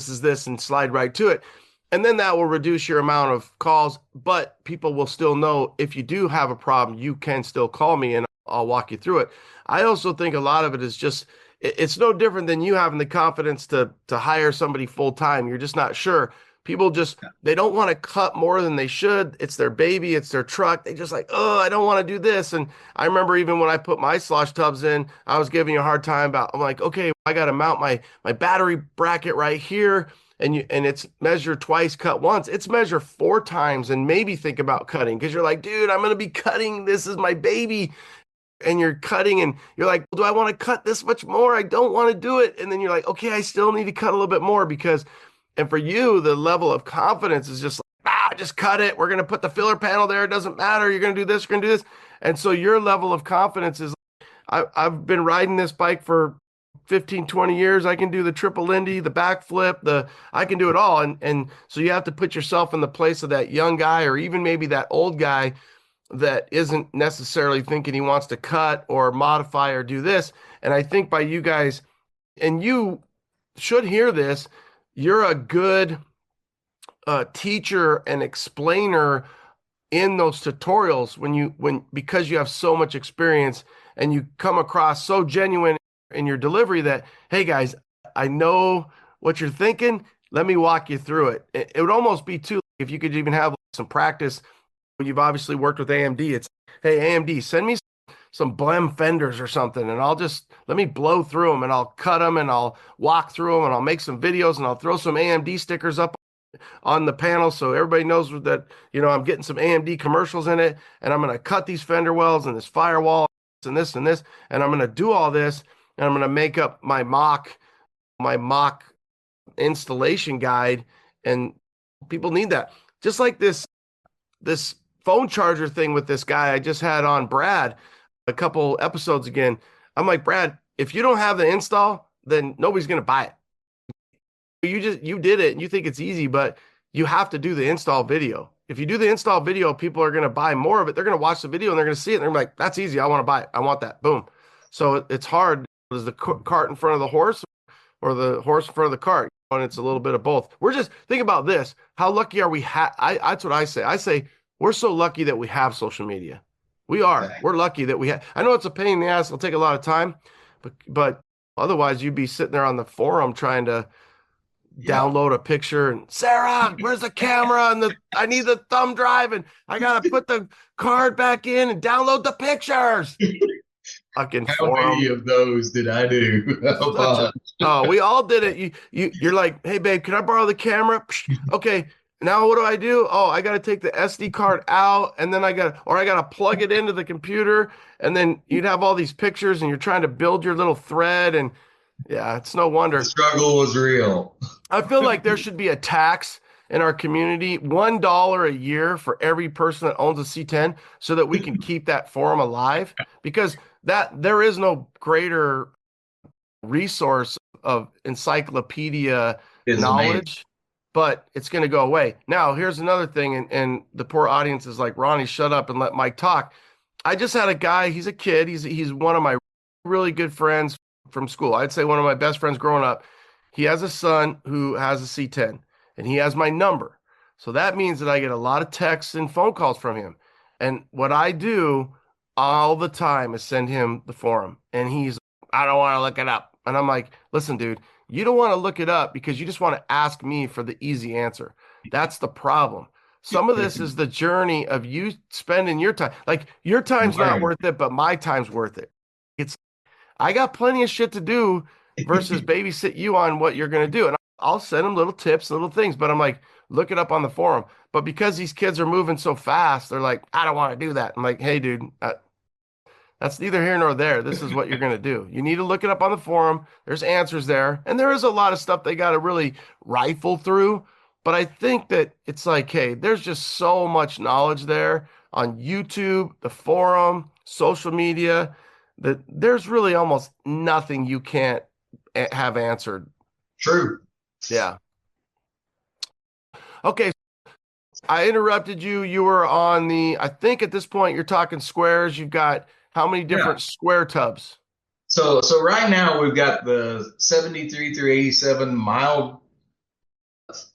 is this and slide right to it. And then that will reduce your amount of calls, but people will still know if you do have a problem, you can still call me and I'll walk you through it. I also think a lot of it is just, it's no different than you having the confidence to hire somebody full time. You're just not sure. People they don't want to cut more than they should. It's their baby. It's their truck. They just like, oh, I don't want to do this. And I remember even when I put my Slosh Tubz in, I was giving you a hard time I'm like, okay, I got to mount my battery bracket right here. And it's measure twice, cut once. It's measure 4 times and maybe think about cutting because you're like, dude, I'm going to be cutting. This is my baby. And you're cutting and you're like, do I want to cut this much more? I don't want to do it. And then you're like, okay, I still need to cut a little bit more and for you, the level of confidence is just like, just cut it. We're going to put the filler panel there. It doesn't matter. You're going to do this. You're going to do this. And so your level of confidence is, I've been riding this bike for 15, 20 years. I can do the triple Lindy, the backflip, I can do it all. And so you have to put yourself in the place of that young guy or even maybe that old guy that isn't necessarily thinking he wants to cut or modify or do this. And I think by you guys, and you should hear this, you're a good teacher and explainer in those tutorials because you have so much experience and you come across so genuine in your delivery that, hey guys, I know what you're thinking. Let me walk you through it. It would almost be too, if you could even have some practice. You've obviously worked with AMD. It's, hey, AMD, send me some blem fenders or something, and let me blow through them, and I'll cut them, and I'll walk through them, and I'll make some videos, and I'll throw some AMD stickers up on the panel so everybody knows that, I'm getting some AMD commercials in it, and I'm going to cut these fender wells and this firewall and this, and I'm going to do all this, and I'm going to make up my mock installation guide, and people need that. Just like this phone charger thing with this guy I just had on, Brad, a couple episodes again. I'm like, Brad, if you don't have the install, then nobody's going to buy it. You did it and you think it's easy, but you have to do the install video. If you do the install video, people are going to buy more of it. They're going to watch the video and they're going to see it. And they're like, that's easy. I want to buy it. I want that. Boom. So it's hard. Is the cart in front of the horse or the horse in front of the cart? And it's a little bit of both. Think about this. How lucky are we? That's what I say. I say, we're so lucky that we have social media. We are. We're lucky that we have. I know it's a pain in the ass. It'll take a lot of time, but otherwise you'd be sitting there on the forum trying to download a picture and Sarah, where's the camera? And I need the thumb drive and I got to put the card back in and download the pictures. Fucking How many of those did I do? Oh, we all did it. You're like, hey babe, can I borrow the camera? Okay. Now what do? Oh, I got to take the SD card out and then I got to plug it into the computer. And then you'd have all these pictures and you're trying to build your little thread. And yeah, it's no wonder. The struggle was real. I feel like there should be a tax in our community, $1 a year for every person that owns a C10 so that we can keep that forum alive, because there is no greater resource of encyclopedia knowledge. But it's going to go away. Now, here's another thing, and the poor audience is like, Ronnie, shut up and let Mike talk. I just had a guy, he's a kid, he's one of my really good friends from school. I'd say one of my best friends growing up. He has a son who has a C10, and he has my number. So that means that I get a lot of texts and phone calls from him. And what I do all the time is send him the forum. And he's, I don't want to look it up. And I'm like, listen, dude, you don't want to look it up because you just want to ask me for the easy answer. That's the problem. Some of this is the journey of you spending your time. Like your time's not worth it, but my time's worth it. It's, I got plenty of shit to do versus babysit you on what you're going to do. And I'll send them little tips, little things, but I'm like, look it up on the forum. But because these kids are moving so fast, they're like, I don't want to do that. I'm like, hey, dude, that's neither here nor there. This is what you're going to do. You need to look it up on the forum. There's answers there. And there is a lot of stuff they got to really rifle through. But I think that it's like, hey, there's just so much knowledge there on YouTube, the forum, social media, that there's really almost nothing you can't have answered. True. Yeah. Okay. I interrupted you. You were on I think at this point you're talking squares. You've got how many different square tubs? So right now we've got the 73 through 87 mild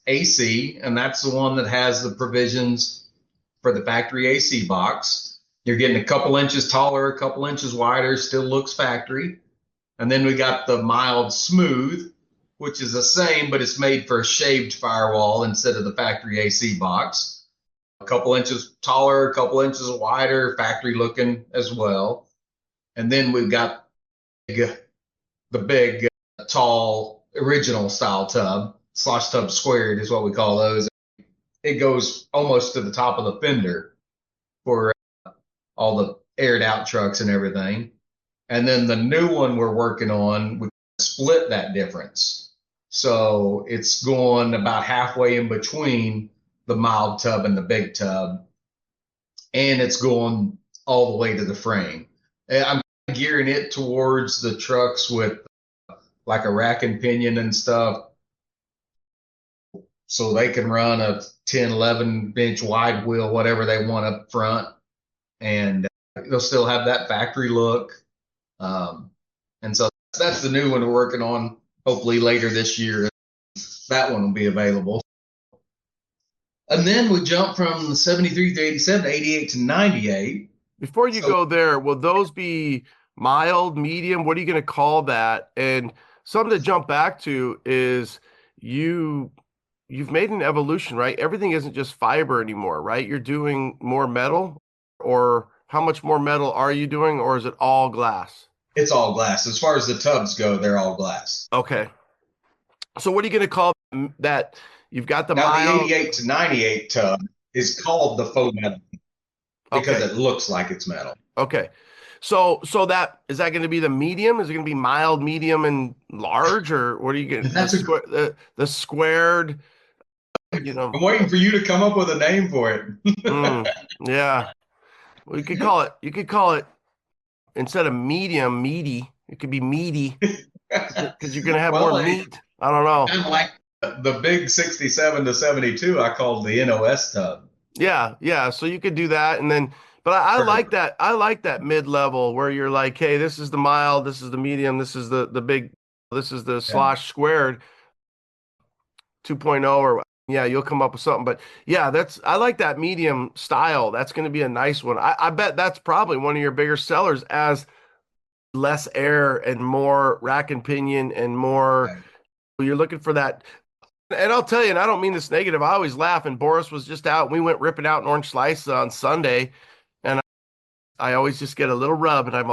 AC, and that's the one that has the provisions for the factory AC box. You're getting a couple inches taller, a couple inches wider, still looks factory. And then we got the mild smooth, which is the same, but it's made for a shaved firewall instead of the factory AC box. A couple inches taller, a couple inches wider, factory looking as well. And then we've got the big, tall, original style tub. Slosh Tubz squared is what we call those. It goes almost to the top of the fender for all the aired out trucks and everything. And then the new one we're working on, we split that difference. So it's going about halfway in between the mild tub and the big tub. And it's going all the way to the frame. I'm gearing it towards the trucks with like a rack and pinion and stuff, so they can run a 10, 11 inch wide wheel, whatever they want up front. And they'll still have that factory look. And so that's the new one we're working on. Hopefully later this year, that one will be available. And then we jump from 73 to 87 to 88 to 98. Before you go there, will those be mild, medium? What are you going to call that? And something to jump back to is you've made an evolution, right? Everything isn't just fiber anymore, right? You're doing more metal, or how much more metal are you doing, or is it all glass? It's all glass. As far as the tubs go, they're all glass. Okay. So what are you going to call that? You've got the now mild. The 88 to 98 tub is called the faux metal because it looks like it's metal. Okay. So that is that going to be the medium? Is it going to be mild, medium, and large, or what are you going to the squared? You know, I'm waiting for you to come up with a name for it. Yeah. Well, you could call it instead of medium, meaty. It could be meaty because you're going to have more meat. I don't know. Kind of like the big 67 to 72, I called the NOS tub. Yeah. So you could do that, and then, but I like that. I like that mid-level where you're like, hey, this is the mild, this is the medium, this is the big, this is the Slosh squared 2.0, or you'll come up with something. But yeah, I like that medium style. That's going to be a nice one. I bet that's probably one of your bigger sellers, as less air and more rack and pinion and more. You're looking for that. And I'll tell you, and I don't mean this negative, I always laugh. And Boris was just out. We went ripping out an orange slice on Sunday. And I always just get a little rub. And I'm,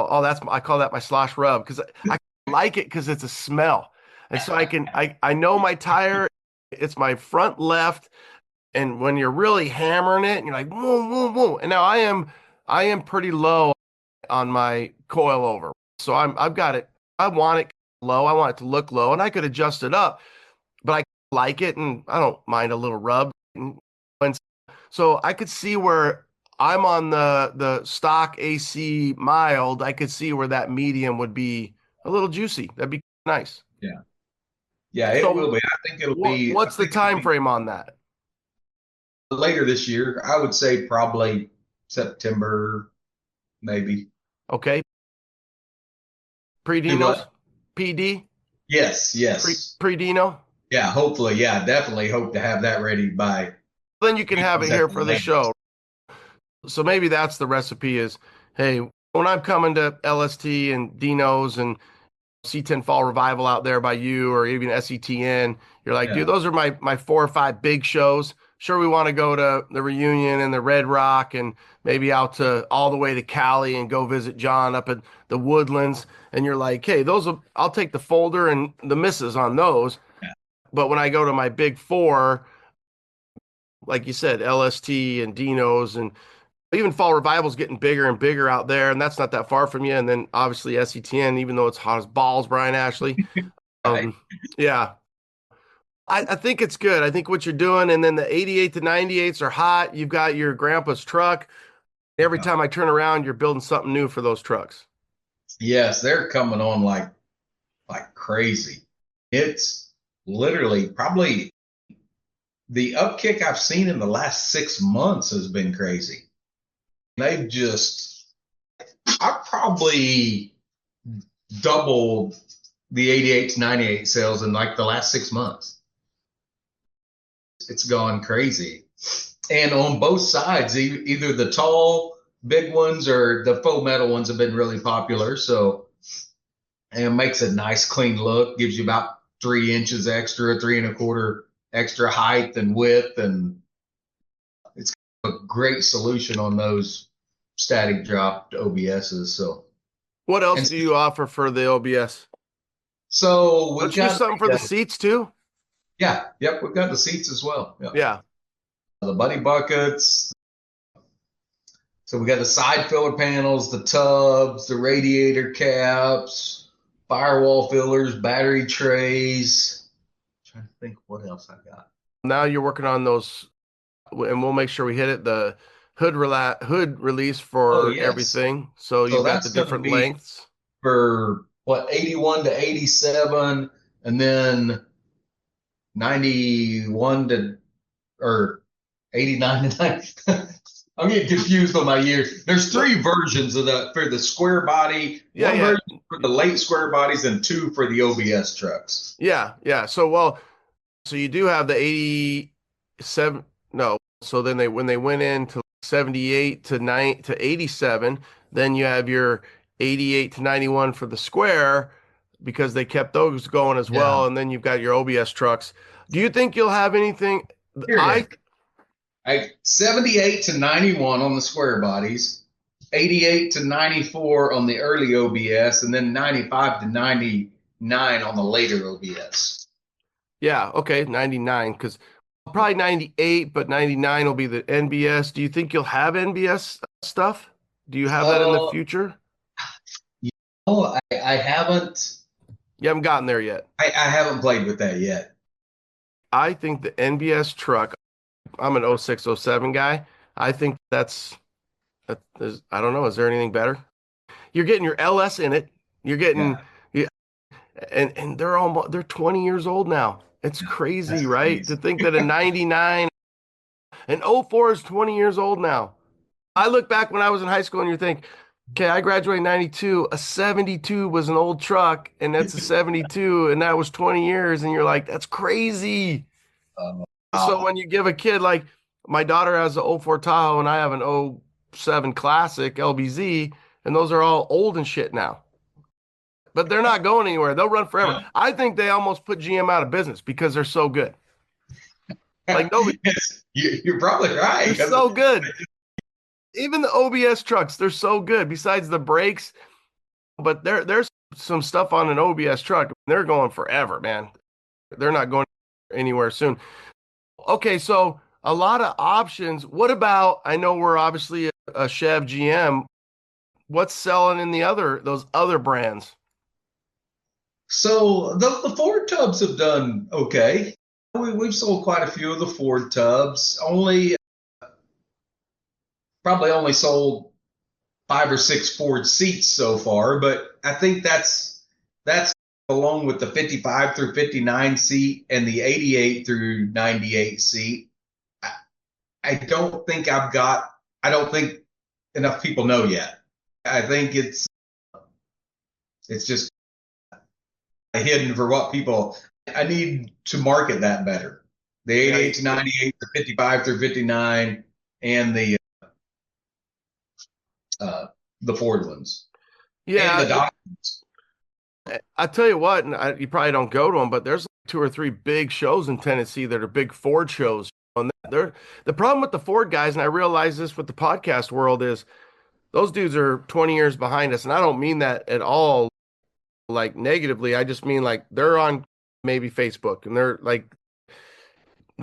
I call that my Slosh rub, because I like it because it's a smell. And so I know my tire, it's my front left. And when you're really hammering it, and you're like, whoa, whoa, whoa. And now I am pretty low on my coil over. So I've got it. I want it low. I want it to look low, and I could adjust it up, but I like it, and I don't mind a little rub. And so I could see where I'm on the stock AC mild. I could see where that medium would be a little juicy. That'd be nice. Yeah, it will be. I think it'll be. What's the time frame on that? Later this year, I would say probably September, maybe. Okay. Pre-Dinos? PD? Yes. Pre-Dino? Yeah, hopefully. Yeah, definitely hope to have that ready by. Then you can have it here for the show. So maybe that's the recipe is, hey, when I'm coming to LST and Dino's and C10 Fall Revival out there by you, or even SETN, you're like, dude, those are my 4 or 5 big shows. Sure, we want to go to the Reunion and the Red Rock and maybe out to all the way to Cali and go visit John up at the Woodlands. And you're like, hey, I'll take the folder and the misses on those. Yeah. But when I go to my big 4, like you said, LST and Dino's, and even Fall Revival's getting bigger and bigger out there, and that's not that far from you. And then obviously SETN, even though it's hot as balls, Brian Ashley. Right. Yeah. I think it's good. I think what you're doing, and then the 88 to 98s are hot. You've got your grandpa's truck. Every time I turn around, you're building something new for those trucks. Yes, they're coming on like crazy. It's literally probably the upkick I've seen in the last 6 months has been crazy. They've I probably doubled the 88 to 98 sales in like the last 6 months. It's gone crazy. And on both sides, either the tall, big ones or the faux metal ones have been really popular. So, and it makes a nice, clean look, gives you about 3 inches extra, 3 1/4 extra height and width. And it's a great solution on those static drop OBSs. So, what else do you offer for the OBS? So we've got something for the seats too. Yeah. Yep. We've got the seats as well. Yep. Yeah. The buddy buckets. So we got the side filler panels, the tubs, the radiator caps, firewall fillers, battery trays. I'm trying to think what else I got. Now you're working on those, and we'll make sure we hit it. The hood release for everything. So you've got the different lengths for what, 81 to 87, and then 91 to, or 89 to 90. I'm getting confused on my years. There's 3 versions of for the square body. One version for the late square bodies and 2 for the OBS trucks. Yeah. So you do have the 87. No. So then when they went into 78 to 87, then you have your 88 to 91 for the square, because they kept those going as well. And then you've got your OBS trucks. Do you think you'll have anything? 78 to 91 on the square bodies, 88 to 94 on the early OBS, and then 95 to 99 on the later OBS. Yeah, okay, 99, because probably 98, but 99 will be the NBS. Do you think you'll have NBS stuff? Do you have that in the future? I haven't. You haven't gotten there yet. I haven't played with that yet. I think the NBS truck, I'm an 06, 07 guy. I think I don't know. Is there anything better? You're getting your LS in it. You're getting, and they're 20 years old now. It's crazy, right? To think that a 99, an 04 is 20 years old now. I look back when I was in high school and you think, okay, I graduated in 92. A 72 was an old truck, and that's a 72, and that was 20 years. And you're like, that's crazy. So when you give a kid, like my daughter has an 04 Tahoe, and I have an 07 Classic LBZ, and those are all old and shit now. But they're not going anywhere. They'll run forever. Yeah. I think they almost put GM out of business because they're so good. Like nobody. You're probably right. They're so good. Even the OBS trucks, they're so good. Besides the brakes, but there's some stuff on an OBS truck. They're going forever, man. They're not going anywhere soon. Okay, so a lot of options. What about? I know we're obviously a Chev GM. What's selling in those other brands? So the Ford Tubs have done okay. We've sold quite a few of the Ford Tubs. Probably only sold 5 or 6 Ford seats so far, but I think that's along with the 55 through 59 seat and the 88 through 98 seat. I don't think enough people know yet. I think it's just hidden for what people. I need to market that better. The 88 to 98, the 55 through 59, and the the Ford ones. Yeah. And the Dodge ones. I tell you what, and you probably don't go to them, but there's like 2 or 3 big shows in Tennessee that are big Ford shows. And they're, the problem with the Ford guys, and I realize this with the podcast world, is those dudes are 20 years behind us. And I don't mean that at all like negatively. I just mean like they're on maybe Facebook and they're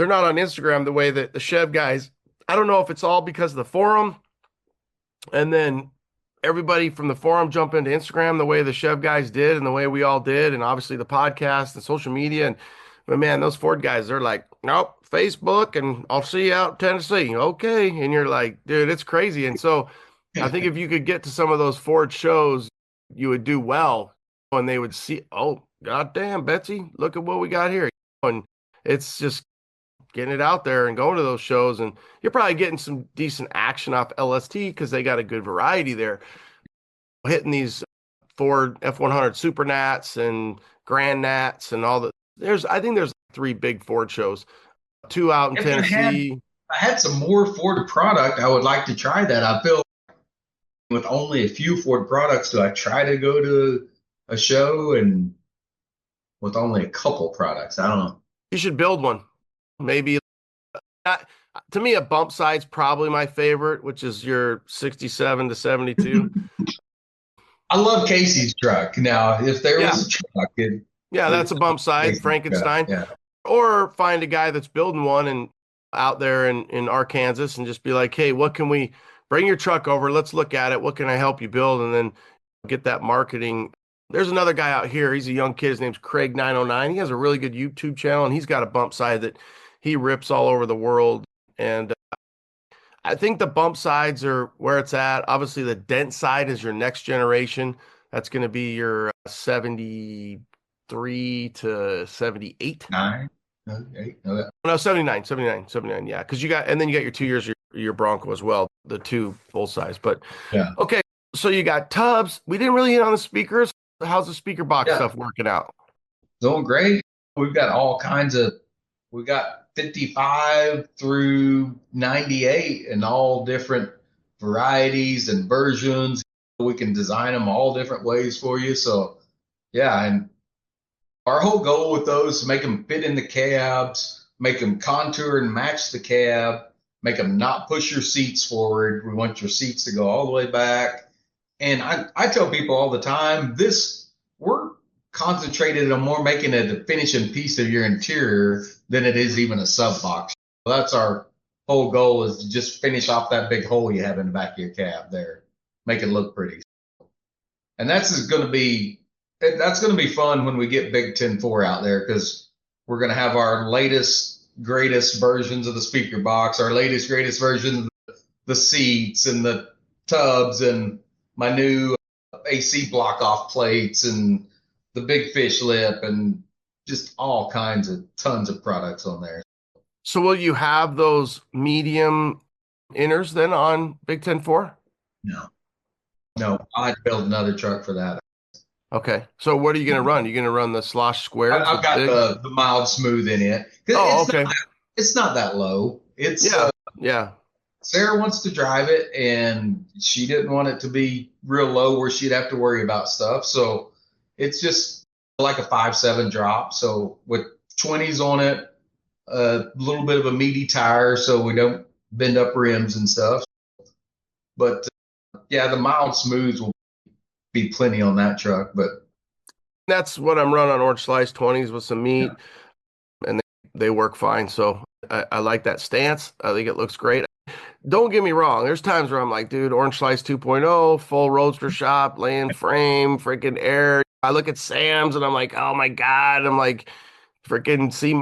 not on Instagram the way that the Chev guys. I don't know if it's all because of the forum and then everybody from the forum jump into Instagram the way the Chev guys did and the way we all did, and obviously the podcast and social media. But man, those Ford guys, they're like, nope, Facebook, and I'll see you out in Tennessee. Okay. And you're like, dude, it's crazy. And so I think if you could get to some of those Ford shows, you would do well, and they would see, oh, goddamn, Betsy, look at what we got here. And it's just getting it out there and going to those shows, and you're probably getting some decent action off LST because they got a good variety there. Hitting these Ford F100 Super Nats and Grand Nats and all the I think there's 3 big Ford shows, 2 out in Tennessee. I had some more Ford product. I would like to try that. I feel with only a few Ford products, do I try to go to a show and with only a couple products? I don't know. You should build one. Maybe to me, a bump side's probably my favorite, which is your 67 to 72. I love Casey's truck. Now, if there was a truck, that's a bump side, Frankenstein. Yeah. Or find a guy that's building one and out there in Arkansas and just be like, hey, what can we bring your truck over? Let's look at it. What can I help you build? And then get that marketing. There's another guy out here. He's a young kid. His name's Craig 909. He has a really good YouTube channel, and he's got a bump side that he rips all over the world. And I think the bump sides are where it's at. Obviously, the dent side is your next generation. That's going to be your 73 to 78. 9? No, 8? No, 79. Yeah, because you got, and then you got your 2 years, your Bronco as well, the 2 full size. But yeah. Okay, so you got Tubz. We didn't really hit on the speakers. How's the speaker box stuff working out? Doing great. We've got all kinds of, we got 55 through 98 and all different varieties and versions. We can design them all different ways for you. So yeah, and our whole goal with those is to make them fit in the cabs, make them contour and match the cab, make them not push your seats forward. We want your seats to go all the way back. And I tell people all the time, we're concentrated on more making it a finishing piece of your interior than it is even a sub box. That's our whole goal, is to just finish off that big hole you have in the back of your cab there, make it look pretty. And that's going to be fun when we get Big 10-4 out there, because we're going to have our latest, greatest versions of the speaker box, our latest, greatest version of the seats and the tubs and my new AC block off plates and the big fish lip and just all kinds of tons of products on there. So will you have those medium inners then on Big 10-4? No, I'd build another truck for that. Okay. So what are you going to run? You're going to run the Slosh square? I've got the mild smooth in it. Okay. It's not that low. It's yeah. Sarah wants to drive it, and she didn't want it to be real low where she'd have to worry about stuff. So it's just like a 5.7 drop. So with 20s on it, a little bit of a meaty tire so we don't bend up rims and stuff. But yeah, the mild smooths will be plenty on that truck. But that's what I'm running on Orange Slice 20s with some meat, and they work fine. So I like that stance. I think it looks great. Don't get me wrong. There's times where I'm like, dude, Orange Slice 2.0, full roadster shop, laying frame, freaking air. I look at Sam's and I'm like, oh my God. I'm like, freaking C-.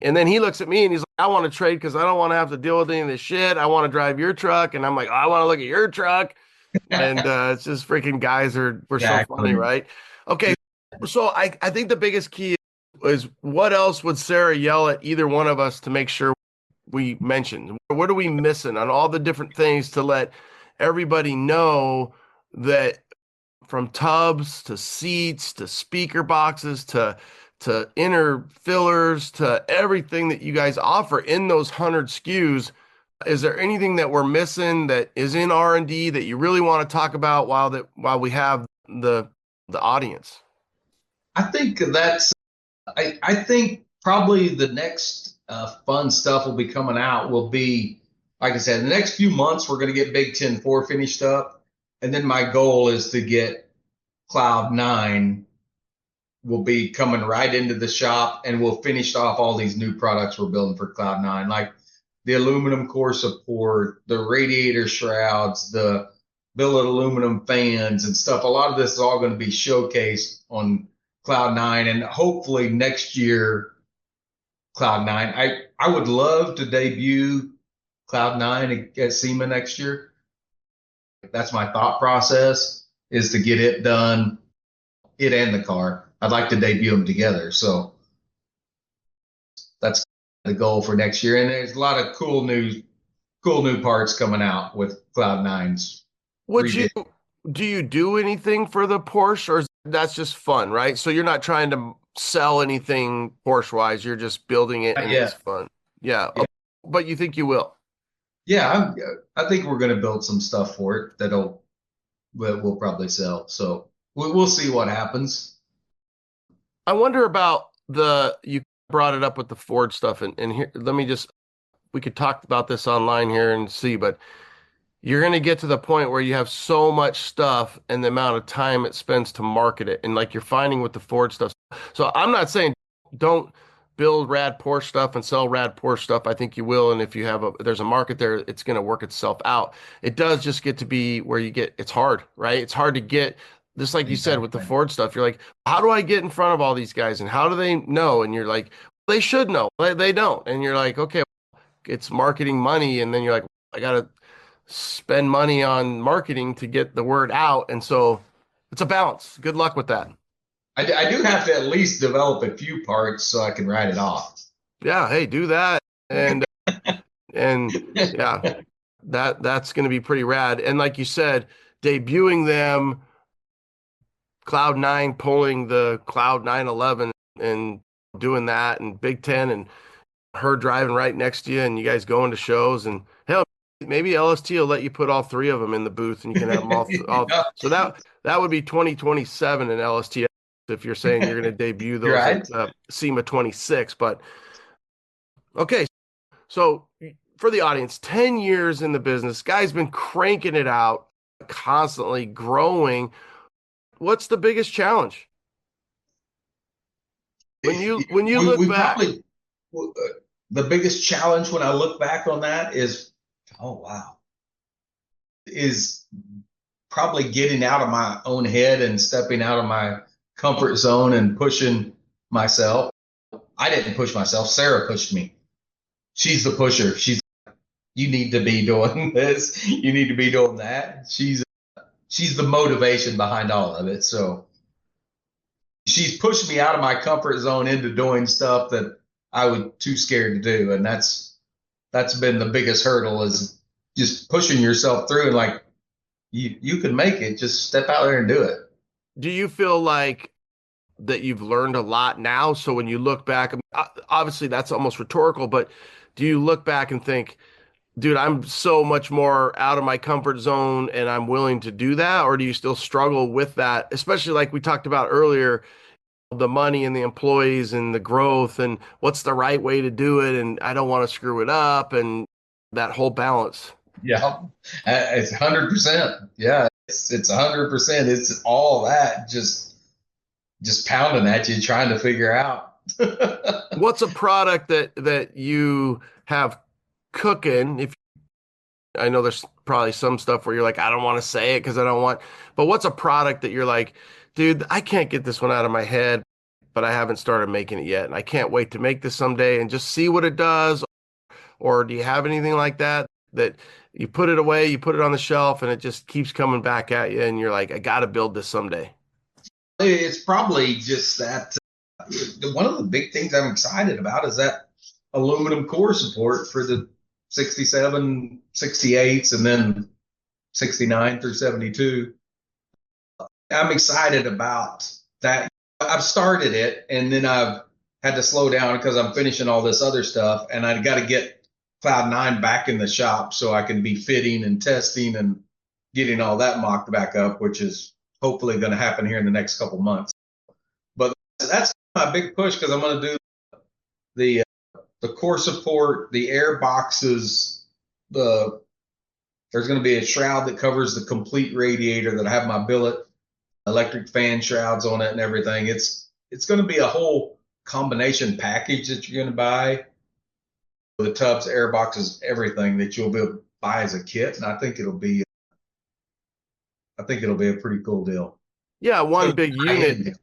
And then he looks at me and he's like, I want to trade because I don't want to have to deal with any of this shit. I want to drive your truck. And I'm like, oh, I want to look at your truck. And it's just freaking guys we're so funny, right? Okay. So I think the biggest key is what else would Sarah yell at either one of us to make sure we mentioned? What are we missing on all the different things to let everybody know that from tubs to seats to speaker boxes to inner fillers to everything that you guys offer in those 100 SKUs, Is there anything that we're missing that is in R&D that you really want to talk about while we have the audience? I think I think probably the next fun stuff will be coming out will be, like I said, in the next few months, we're going to get Big Ten 4 finished up. And then my goal is to get Cloud 9 will be coming right into the shop, and we'll finish off all these new products we're building for Cloud 9, like the aluminum core support, the radiator shrouds, the billet aluminum fans and stuff. A lot of this is all going to be showcased on Cloud 9, and hopefully next year, Cloud 9. I would love to debut Cloud 9 at SEMA next year. That's my thought process, is to get it done, it and the car. I'd like to debut them together. So that's the goal for next year. And there's a lot of cool new parts coming out with Cloud 9s. Do you do anything for the Porsche, or that's just fun, right? So you're not trying to sell anything Porsche wise, you're just building it and it's fun. Yeah. But you think you will? Yeah, I think we're going to build some stuff for it that we'll probably sell. So we'll see what happens. I wonder about you brought it up with the Ford stuff, and here, we could talk about this online here and see, but you're going to get to the point where you have so much stuff and the amount of time it spends to market it. And like you're finding with the Ford stuff. So I'm not saying don't build rad Porsche stuff and sell rad Porsche stuff. I think you will. And if you have there's a market there, it's going to work itself out. It does just get to be where it's hard, right? It's hard to get, just like you said with the Ford stuff. You're like, how do I get in front of all these guys? And how do they know? And you're like, they should know. They don't. And you're like, okay, it's marketing money. And then you're like, I got to spend money on marketing to get the word out. And so it's a balance. Good luck with that. I do have to at least develop a few parts so I can write it off. Yeah. Hey, do that. And, yeah, that's going to be pretty rad. And like you said, debuting them, Cloud 9, pulling the Cloud 911 and doing that, and Big Ten, and her driving right next to you, and you guys going to shows, and hell, maybe LST will let you put all three of them in the booth, and you can have them all. So that would be 2027 in LST if you're saying you're going to debut those right. at SEMA 26. But okay, so for the audience, 10 years in the business, guy's been cranking it out, constantly growing. What's the biggest challenge when you look back? Probably, the biggest challenge when I look back on that is probably getting out of my own head and stepping out of my comfort zone and pushing myself. I didn't push myself. Sarah pushed me. She's the pusher. She's like, you need to be doing this. You need to be doing that. She's the motivation behind all of it. So she's pushed me out of my comfort zone into doing stuff that I was too scared to do. And that's been the biggest hurdle, is just pushing yourself through, and like, you can make it. Just step out there and do it. Do you feel like that you've learned a lot now? So when you look back, I mean, obviously that's almost rhetorical, but do you look back and think, dude, I'm so much more out of my comfort zone and I'm willing to do that? Or do you still struggle with that? Especially like we talked about earlier, the money and the employees and the growth and what's the right way to do it. And I don't want to screw it up, and that whole balance. Yeah, it's 100%. Yeah, it's 100%. It's all that just pounding at you, trying to figure out. What's a product that you have cooking? If I know there's probably some stuff where you're like, I don't want to say it because I don't want, but what's a product that you're like, dude, I can't get this one out of my head, but I haven't started making it yet, and I can't wait to make this someday and just see what it does? Or do you have anything like that you put it away, you put it on the shelf, and it just keeps coming back at you, and you're like, I got to build this someday? It's probably just that one of the big things I'm excited about is that aluminum core support for the 67, 68s, and then 69 through 72. I'm excited about that. I've started it, and then I've had to slow down because I'm finishing all this other stuff, and I've got to get Cloud9 back in the shop so I can be fitting and testing and getting all that mocked back up, which is hopefully going to happen here in the next couple months. But that's my big push because I'm going to do the core support, the air boxes, there's going to be a shroud that covers the complete radiator that I have my billet electric fan shrouds on it and everything. It's going to be a whole combination package that you're going to buy. The tubs, air boxes, everything that you'll be able to buy as a kit, and I think it'll be a pretty cool deal. Yeah, one big unit.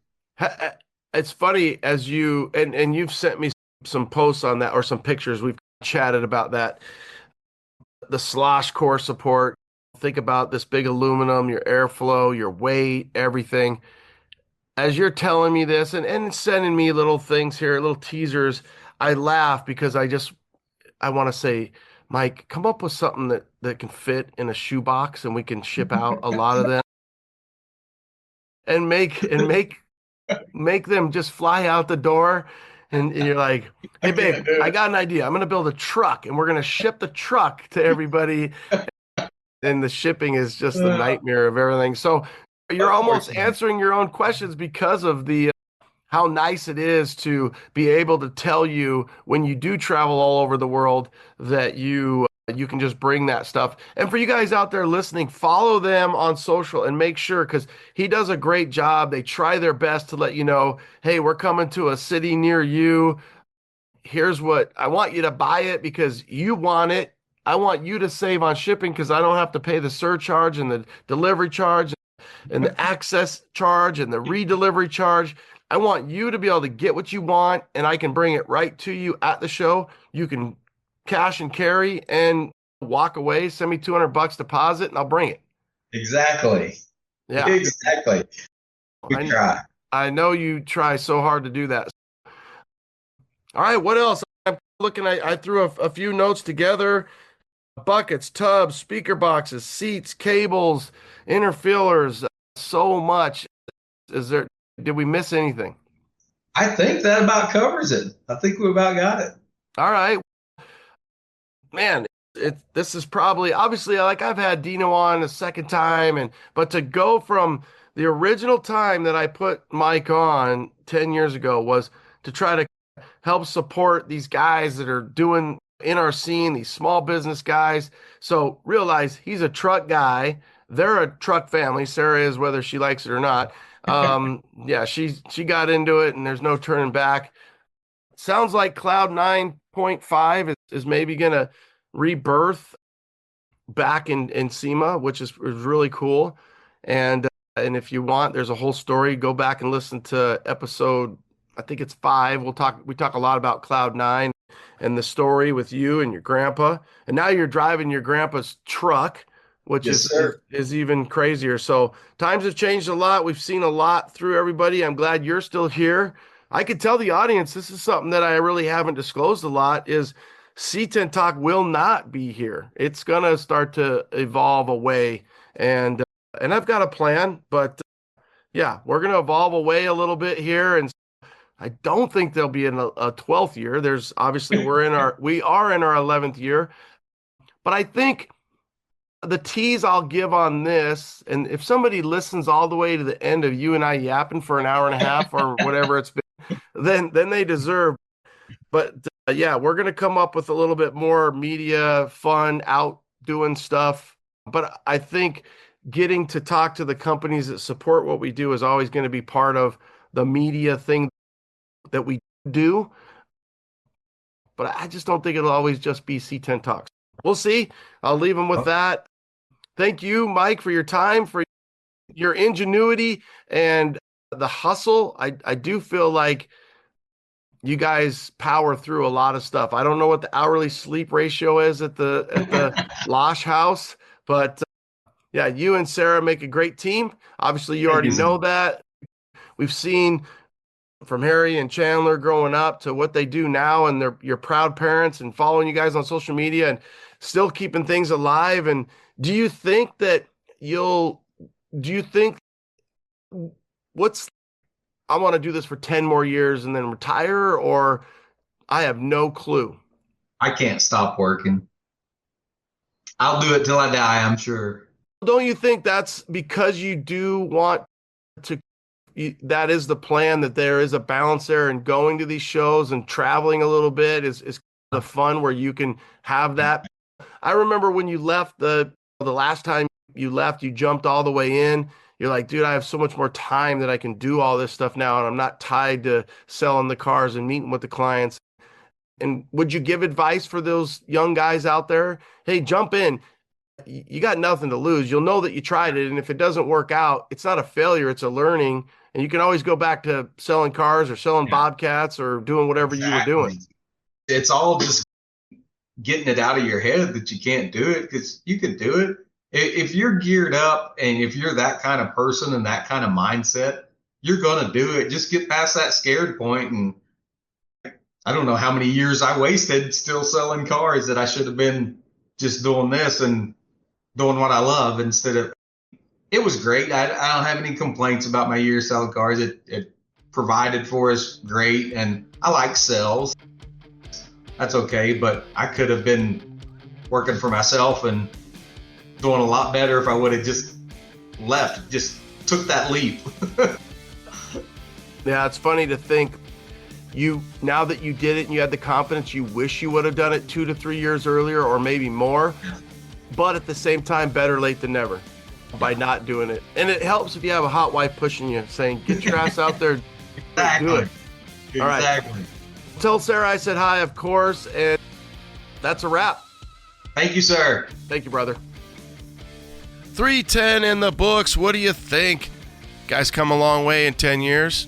It's funny as and you've sent me some posts on that or some pictures. We've chatted about that. The slosh core support. Think about this big aluminum, your airflow, your weight, everything. As you're telling me this and sending me little things here, little teasers, I laugh because I want to say, Mike, come up with something that can fit in a shoebox and we can ship out a lot of them and make them just fly out the door. And you're like, hey, babe, I got an idea. I'm going to build a truck and we're going to ship the truck to everybody. And the shipping is just the nightmare of everything. So you're almost answering your own questions because of the how nice it is to be able to tell you when you do travel all over the world that you can just bring that stuff. And for you guys out there listening, follow them on social and make sure, because he does a great job. They try their best to let you know, hey, we're coming to a city near you. Here's what I want you to buy it because you want it. I want you to save on shipping because I don't have to pay the surcharge and the delivery charge and the access charge and the redelivery charge. I want you to be able to get what you want, and I can bring it right to you at the show. You can cash and carry and walk away, send me $200 deposit, and I'll bring it. Exactly. Yeah. Exactly. We try. I know you try so hard to do that. All right, what else? I'm looking, I threw a few notes together. Buckets, tubs, speaker boxes, seats, cables, interfillers, so much. Did we miss anything? I think that about covers it. I think we about got it. All right. Man, this is probably, obviously, like I've had Dino on a second time, but to go from the original time that I put Mike on 10 years ago was to try to help support these guys that are doing in our scene, these small business guys. So realize he's a truck guy. They're a truck family. Sarah is, whether she likes it or not. Yeah, she got into it and there's no turning back. Sounds like Cloud 9.5 is maybe going to rebirth back in SEMA, which is really cool. And if you want, there's a whole story. Go back and listen to episode, I think it's 5. We talk a lot about Cloud 9 and the story with you and your grandpa. And now you're driving your grandpa's truck, which is even crazier. So times have changed a lot. We've seen a lot through everybody. I'm glad you're still here. I could tell the audience, this is something that I really haven't disclosed a lot, is C10 Talk will not be here. It's going to start to evolve away. And I've got a plan, but yeah, we're going to evolve away a little bit here. And I don't think there'll be a 12th year. There's obviously we are in our 11th year, but I think the tease I'll give on this, and if somebody listens all the way to the end of you and I yapping for an hour and a half or whatever it's been, then they deserve. But yeah, we're going to come up with a little bit more media fun, out doing stuff. But I think getting to talk to the companies that support what we do is always going to be part of the media thing that we do. But I just don't think it'll always just be C10 Talks. We'll see. I'll leave them with that. Thank you, Mike, for your time, for your ingenuity and the hustle. I do feel like you guys power through a lot of stuff. I don't know what the hourly sleep ratio is at the Losh house, but yeah, you and Sarah make a great team. Obviously, you already know that. We've seen from Harry and Chandler growing up to what they do now, and you're proud parents and following you guys on social media and still keeping things alive. And do you think I want to do this for 10 more years and then retire, or I have no clue? I can't stop working. I'll do it till I die, I'm sure. Don't you think that's because you do want to, that is the plan, that there is a balance there, and going to these shows and traveling a little bit is the fun where you can have that. I remember when you left the last time you left, you jumped all the way in. You're like, dude, I have so much more time that I can do all this stuff now, and I'm not tied to selling the cars and meeting with the clients. And would you give advice for those young guys out there? Hey, jump in. You got nothing to lose. You'll know that you tried it. And if it doesn't work out, it's not a failure, it's a learning. And you can always go back to selling cars or selling Bobcats or doing whatever you were doing. It's all just getting it out of your head that you can't do it, because you could do it. If you're geared up and if you're that kind of person and that kind of mindset, you're going to do it. Just get past that scared point. And I don't know how many years I wasted still selling cars that I should have been just doing this and doing what I love instead of. It was great. I don't have any complaints about my year selling cars. It provided for us great, and I like sales. That's okay, but I could have been working for myself and doing a lot better if I would have just left, just took that leap. Yeah, it's funny to think now that you did it and you had the confidence, you wish you would have done it 2 to 3 years earlier or maybe more. But at the same time, better late than never by not doing it. And it helps if you have a hot wife pushing you, saying, get your ass out there, exactly. Do it. All right. Exactly. Tell Sarah I said hi, of course, and that's a wrap. Thank you, sir. Thank you, brother. 310 in the books. What do you think? Guys come a long way in 10 years.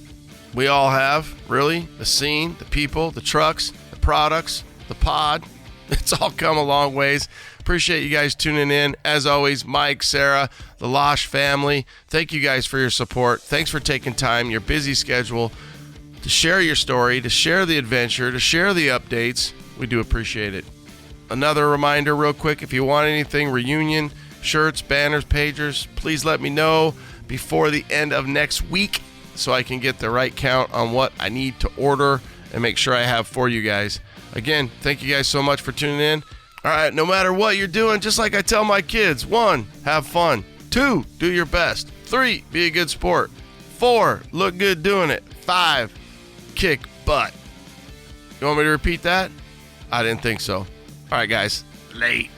We all have, really. The scene, the people, the trucks, the products, the pod. It's all come a long ways. Appreciate you guys tuning in. As always, Mike, Sarah, the Losh family, thank you guys for your support. Thanks for taking time, your busy schedule, to share your story, to share the adventure, to share the updates. We do appreciate it. Another reminder real quick, if you want anything, reunion, shirts, banners, pagers, please let me know before the end of next week so I can get the right count on what I need to order and make sure I have for you guys. Again, thank you guys so much for tuning in. All right, no matter what you're doing, just like I tell my kids, 1, have fun. 2, do your best. 3, be a good sport. 4, look good doing it. 5, kick butt. You want me to repeat that? I didn't think so. All right, guys, late.